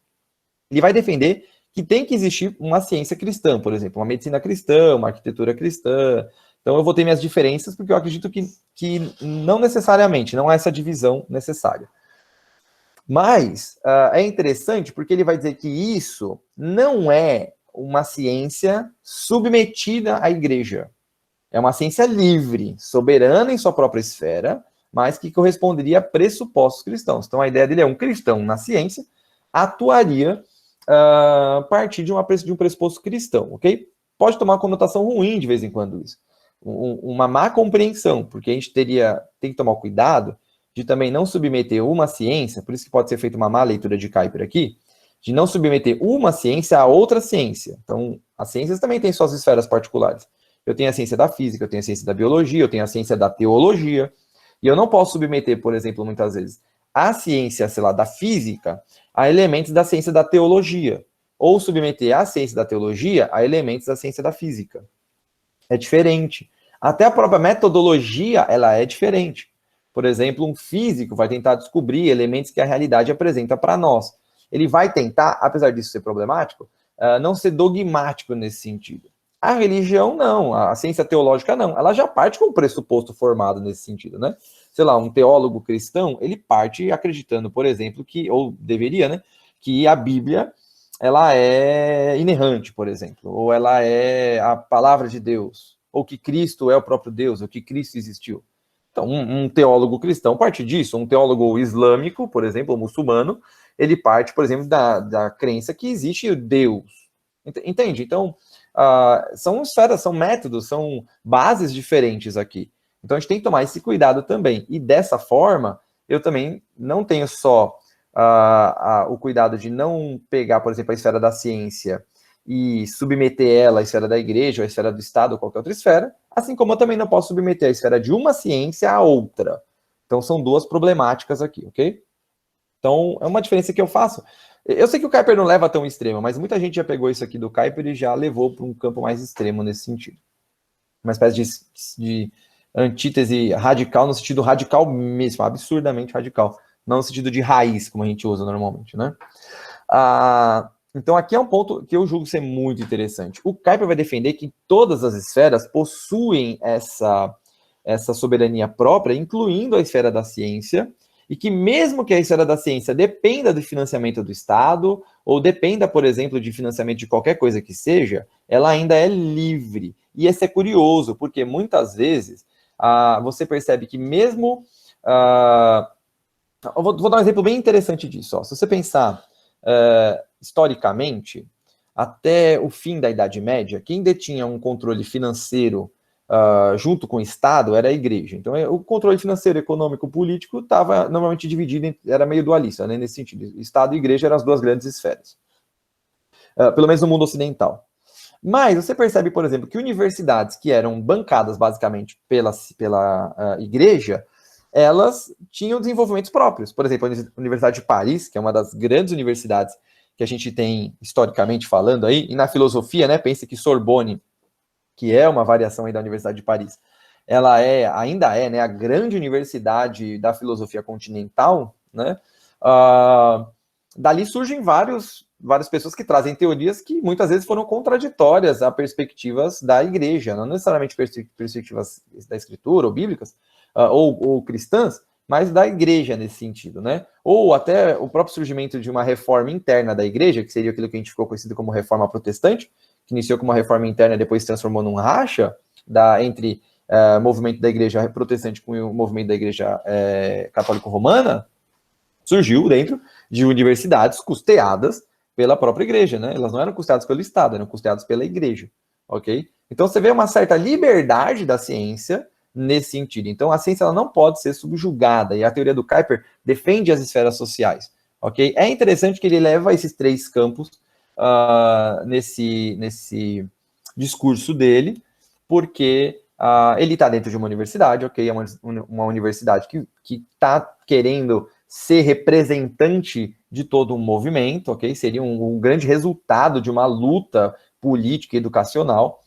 Ele vai defender que tem que existir uma ciência cristã, por exemplo, uma medicina cristã, uma arquitetura cristã. Então, eu vou ter minhas diferenças, porque eu acredito que não necessariamente, não há essa divisão necessária. Mas é interessante porque ele vai dizer que isso não é uma ciência submetida à igreja. É uma ciência livre, soberana em sua própria esfera, mas que corresponderia a pressupostos cristãos. Então, a ideia dele é um cristão na ciência atuaria a partir de um pressuposto cristão, ok? Pode tomar uma conotação ruim de vez em quando isso. Uma má compreensão, porque a gente tem que tomar cuidado de também não submeter uma ciência, por isso que pode ser feita uma má leitura de Kuyper aqui, de não submeter uma ciência a outra ciência. Então, as ciências também têm suas esferas particulares. Eu tenho a ciência da física, eu tenho a ciência da biologia, eu tenho a ciência da teologia, e eu não posso submeter, por exemplo, muitas vezes, a ciência, sei lá, da física a elementos da ciência da teologia, ou submeter a ciência da teologia a elementos da ciência da física. É diferente. Até a própria metodologia, ela é diferente. Por exemplo, um físico vai tentar descobrir elementos que a realidade apresenta para nós. Ele vai tentar, apesar disso ser problemático, não ser dogmático nesse sentido. A religião, não. A ciência teológica, não. Ela já parte com um pressuposto formado nesse sentido, né? Sei lá, um teólogo cristão, ele parte acreditando, por exemplo, que, ou deveria, né, que a Bíblia, ela é inerrante, por exemplo, ou ela é a palavra de Deus, ou que Cristo é o próprio Deus, ou que Cristo existiu. Então, um teólogo cristão parte disso, um teólogo islâmico, por exemplo, ou muçulmano, ele parte, por exemplo, da crença que existe Deus. Entende? Então, são esferas, são métodos, são bases diferentes aqui. Então, a gente tem que tomar esse cuidado também. E dessa forma, eu também não tenho só o cuidado de não pegar, por exemplo, a esfera da ciência e submeter ela à esfera da igreja, ou à esfera do Estado, ou qualquer outra esfera, assim como eu também não posso submeter a esfera de uma ciência à outra. Então, são duas problemáticas aqui, ok? Então, é uma diferença que eu faço. Eu sei que o Kuyper não leva tão extremo, mas muita gente já pegou isso aqui do Kuyper e já levou para um campo mais extremo nesse sentido. Uma espécie de antítese radical, no sentido radical mesmo, absurdamente radical. Não no sentido de raiz, como a gente usa normalmente, né? Então, aqui é um ponto que eu julgo ser muito interessante. O Kuyper vai defender que todas as esferas possuem essa soberania própria, incluindo a esfera da ciência, e que mesmo que a esfera da ciência dependa do financiamento do Estado, ou dependa, por exemplo, de financiamento de qualquer coisa que seja, ela ainda é livre. E isso é curioso, porque muitas vezes você percebe que mesmo... eu vou dar um exemplo bem interessante disso. Ó. Se você pensar historicamente, até o fim da Idade Média, quem detinha um controle financeiro junto com o Estado era a igreja. Então, o controle financeiro, econômico, político estava normalmente dividido, era meio dualista, né, nesse sentido. Estado e igreja eram as duas grandes esferas. Pelo menos no mundo ocidental. Mas você percebe, por exemplo, que universidades que eram bancadas basicamente pela igreja, elas tinham desenvolvimentos próprios. Por exemplo, a Universidade de Paris, que é uma das grandes universidades que a gente tem historicamente falando aí, e na filosofia, né, pensa que Sorbonne, que é uma variação aí da Universidade de Paris, ela ainda é, né, a grande universidade da filosofia continental, né? Dali surgem várias pessoas que trazem teorias que muitas vezes foram contraditórias a perspectivas da igreja, não necessariamente perspectivas da escritura ou bíblicas, ou cristãs, mas da igreja nesse sentido, né? Ou até o próprio surgimento de uma reforma interna da igreja, que seria aquilo que a gente ficou conhecido como reforma protestante, que iniciou como uma reforma interna e depois se transformou num racha entre o movimento da igreja protestante com o movimento da igreja católico-romana, surgiu dentro de universidades custeadas pela própria igreja, né? Elas não eram custeadas pelo Estado, eram custeadas pela igreja, ok? Então você vê uma certa liberdade da ciência nesse sentido. Então a ciência ela não pode ser subjugada, e a teoria do Kuyper defende as esferas sociais, ok? É interessante que ele leva esses três campos nesse discurso dele, porque ele está dentro de uma universidade, ok? É uma universidade que está querendo ser representante de todo um movimento, ok? Seria um grande resultado de uma luta política e educacional.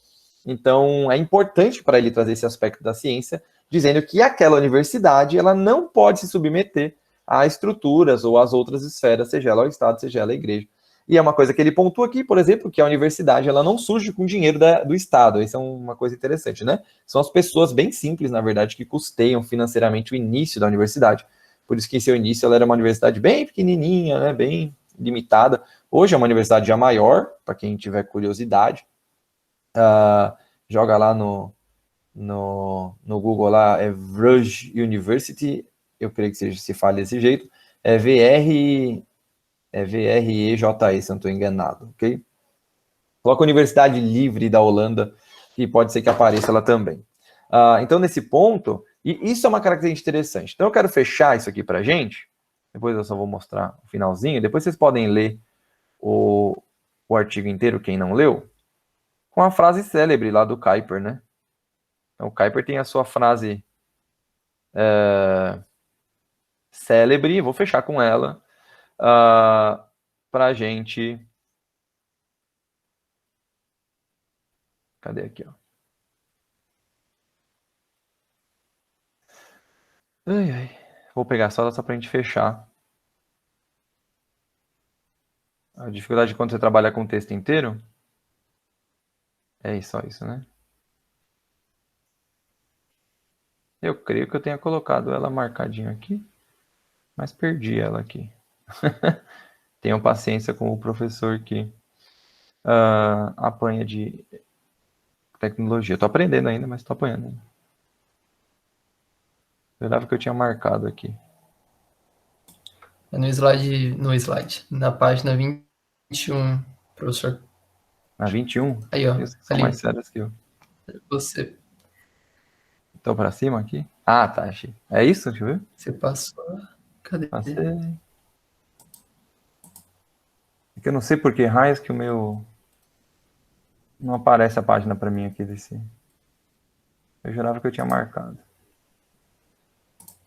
Então, é importante para ele trazer esse aspecto da ciência, dizendo que aquela universidade ela não pode se submeter a estruturas ou às outras esferas, seja ela o Estado, seja ela a igreja. E é uma coisa que ele pontua aqui, por exemplo, que a universidade ela não surge com dinheiro do Estado. Isso é uma coisa interessante, né? São as pessoas bem simples, na verdade, que custeiam financeiramente o início da universidade. Por isso que em seu início ela era uma universidade bem pequenininha, né, bem limitada. Hoje é uma universidade já maior, para quem tiver curiosidade. Joga lá no Google lá, é Vrij University, eu creio que se fale desse jeito, é VREJE, se não estou enganado, ok? Coloca a Universidade Livre da Holanda, que pode ser que apareça lá também. Então, nesse ponto, e isso é uma característica interessante. Então, eu quero fechar isso aqui para a gente, depois eu só vou mostrar o finalzinho, depois vocês podem ler o artigo inteiro, quem não leu, com a frase célebre lá do Kuyper, né? Então, o Kuyper tem a sua frase célebre, vou fechar com ela, para a gente... Cadê aqui, ó? Vou pegar só para a gente fechar. A dificuldade quando você trabalha com o texto inteiro é só isso, né? Eu creio que eu tenha colocado ela marcadinha aqui, mas perdi ela aqui. Tenham paciência com o professor que apanha de tecnologia. Tô aprendendo ainda, mas tô apanhando ainda. Eu lembrava que eu tinha marcado aqui. É no slide, na página 21, professor. Na 21? Aí, ó, Vocês são mais ali, sérios que eu. você, Tô pra cima aqui? Ah, tá, achei. É isso? Deixa eu ver. você passou, cadê? Passei. É que eu não sei por que raios que o meu... Não aparece a página pra mim aqui desse... Eu jurava que eu tinha marcado.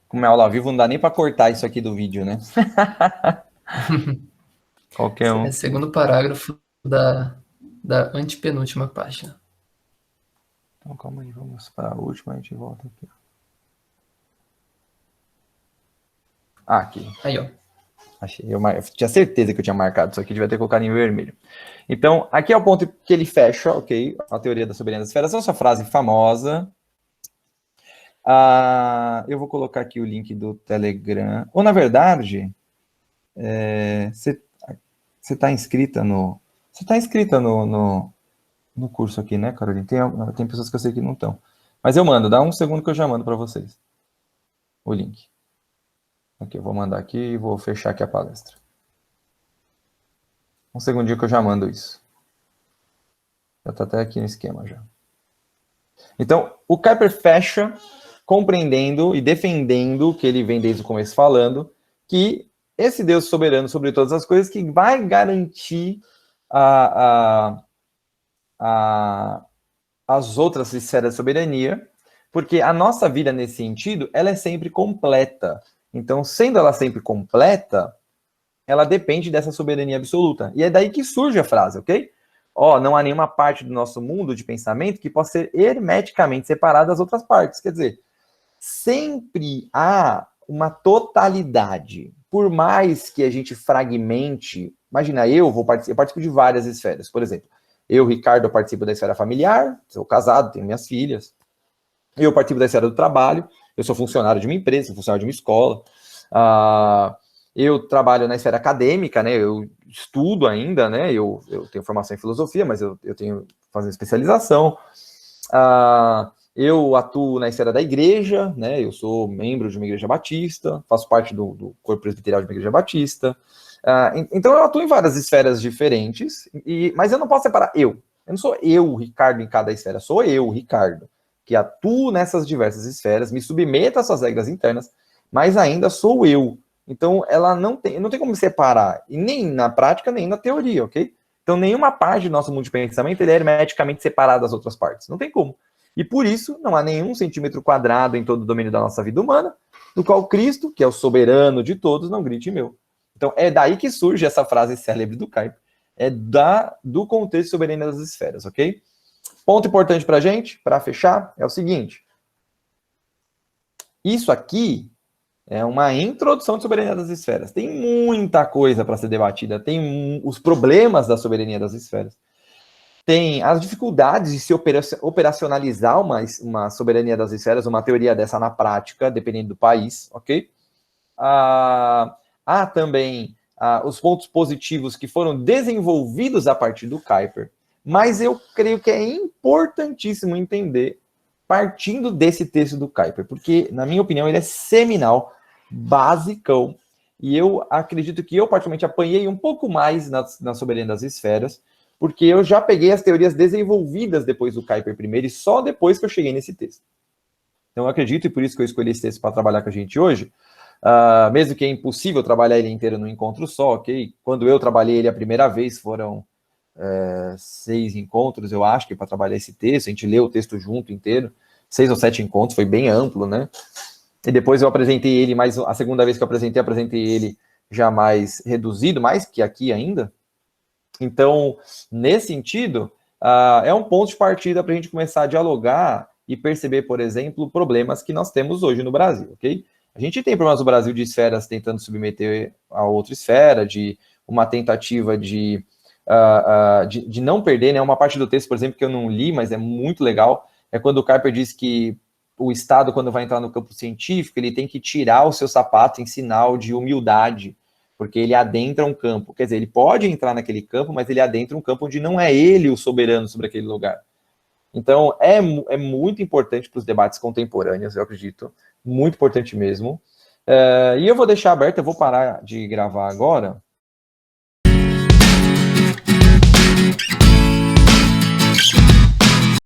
Como é aula ao vivo, não dá nem pra cortar isso aqui do vídeo, né? Qualquer É um. segundo parágrafo da antepenúltima página. Então, calma aí, vamos para a última, a gente volta aqui. Ah, aqui. Aí, ó. Achei. Eu tinha certeza que eu tinha marcado isso aqui, devia ter colocado em vermelho. Então, aqui é o ponto que ele fecha, ok? A teoria da soberania das esferas. Essa frase famosa. Eu vou colocar aqui o link do Telegram. Ou, na verdade, você está inscrita no... Você está inscrita no curso aqui, né, Carolina? Tem pessoas que eu sei que não estão. Mas eu mando, dá um segundo que eu já mando para vocês o link. Aqui, eu vou mandar aqui e vou fechar aqui a palestra. Um segundinho que eu já mando isso. Já está até aqui no esquema já. Então, o Kuyper fecha compreendendo e defendendo, que ele vem desde o começo falando, que esse Deus soberano sobre todas as coisas que vai garantir as outras esferas de soberania, porque a nossa vida, nesse sentido, ela é sempre completa. Então, sendo ela sempre completa, ela depende dessa soberania absoluta. E é daí que surge a frase, ok? Não há nenhuma parte do nosso mundo de pensamento que possa ser hermeticamente separada das outras partes. Quer dizer, sempre há uma totalidade. Por mais que a gente fragmente... Imagina, eu participo de várias esferas. Por exemplo, eu, Ricardo, participo da esfera familiar, sou casado, tenho minhas filhas. Eu participo da esfera do trabalho, eu sou funcionário de uma empresa, sou funcionário de uma escola. Eu trabalho na esfera acadêmica, né? Eu estudo ainda, né? Eu tenho formação em filosofia, mas eu tenho fazendo especialização. Eu atuo na esfera da igreja, né? Eu sou membro de uma igreja batista, faço parte do corpo presbiterial de uma igreja batista. Então eu atuo em várias esferas diferentes, mas eu não posso separar eu. Eu não sou eu, Ricardo, em cada esfera, sou eu, Ricardo, que atuo nessas diversas esferas, me submeto às suas regras internas, mas ainda sou eu. Então, ela não tem como separar, e nem na prática, nem na teoria, ok? Então, nenhuma parte do nosso mundo de pensamento ele é hermeticamente separada das outras partes. Não tem como. E por isso, não há nenhum centímetro quadrado em todo o domínio da nossa vida humana, do qual Cristo, que é o soberano de todos, não grite meu. Então, é daí que surge essa frase célebre do Kuyper. É do contexto de soberania das esferas, ok? Ponto importante para a gente, para fechar, é o seguinte. Isso aqui é uma introdução de soberania das esferas. Tem muita coisa para ser debatida. Tem os problemas da soberania das esferas. Tem as dificuldades de se operacionalizar uma soberania das esferas, uma teoria dessa na prática, dependendo do país, ok? Há também os pontos positivos que foram desenvolvidos a partir do Kuyper, mas eu creio que é importantíssimo entender partindo desse texto do Kuyper, porque, na minha opinião, ele é seminal, basicão, e eu acredito que eu, particularmente, apanhei um pouco mais na soberania das esferas, porque eu já peguei as teorias desenvolvidas depois do Kuyper primeiro, e só depois que eu cheguei nesse texto. Então, eu acredito, e por isso que eu escolhi esse texto para trabalhar com a gente hoje, mesmo que é impossível trabalhar ele inteiro num encontro só, ok? Quando eu trabalhei ele a primeira vez, foram 6 encontros, eu acho, que para trabalhar esse texto, a gente leu o texto junto inteiro, 6 ou 7 encontros, foi bem amplo, né? E depois eu apresentei ele, mas a segunda vez que eu apresentei ele já mais reduzido, mais que aqui ainda. Então, nesse sentido, é um ponto de partida para a gente começar a dialogar e perceber, por exemplo, problemas que nós temos hoje no Brasil, ok? A gente tem problemas no Brasil de esferas tentando submeter a outra esfera, de uma tentativa de não perder, né? Uma parte do texto, por exemplo, que eu não li, mas é muito legal, é quando o Kuyper diz que o Estado, quando vai entrar no campo científico, ele tem que tirar o seu sapato em sinal de humildade, porque ele adentra um campo. Quer dizer, ele pode entrar naquele campo, mas ele adentra um campo onde não é ele o soberano sobre aquele lugar. Então, é muito importante para os debates contemporâneos, eu acredito, muito importante mesmo. E eu vou deixar aberto, eu vou parar de gravar agora,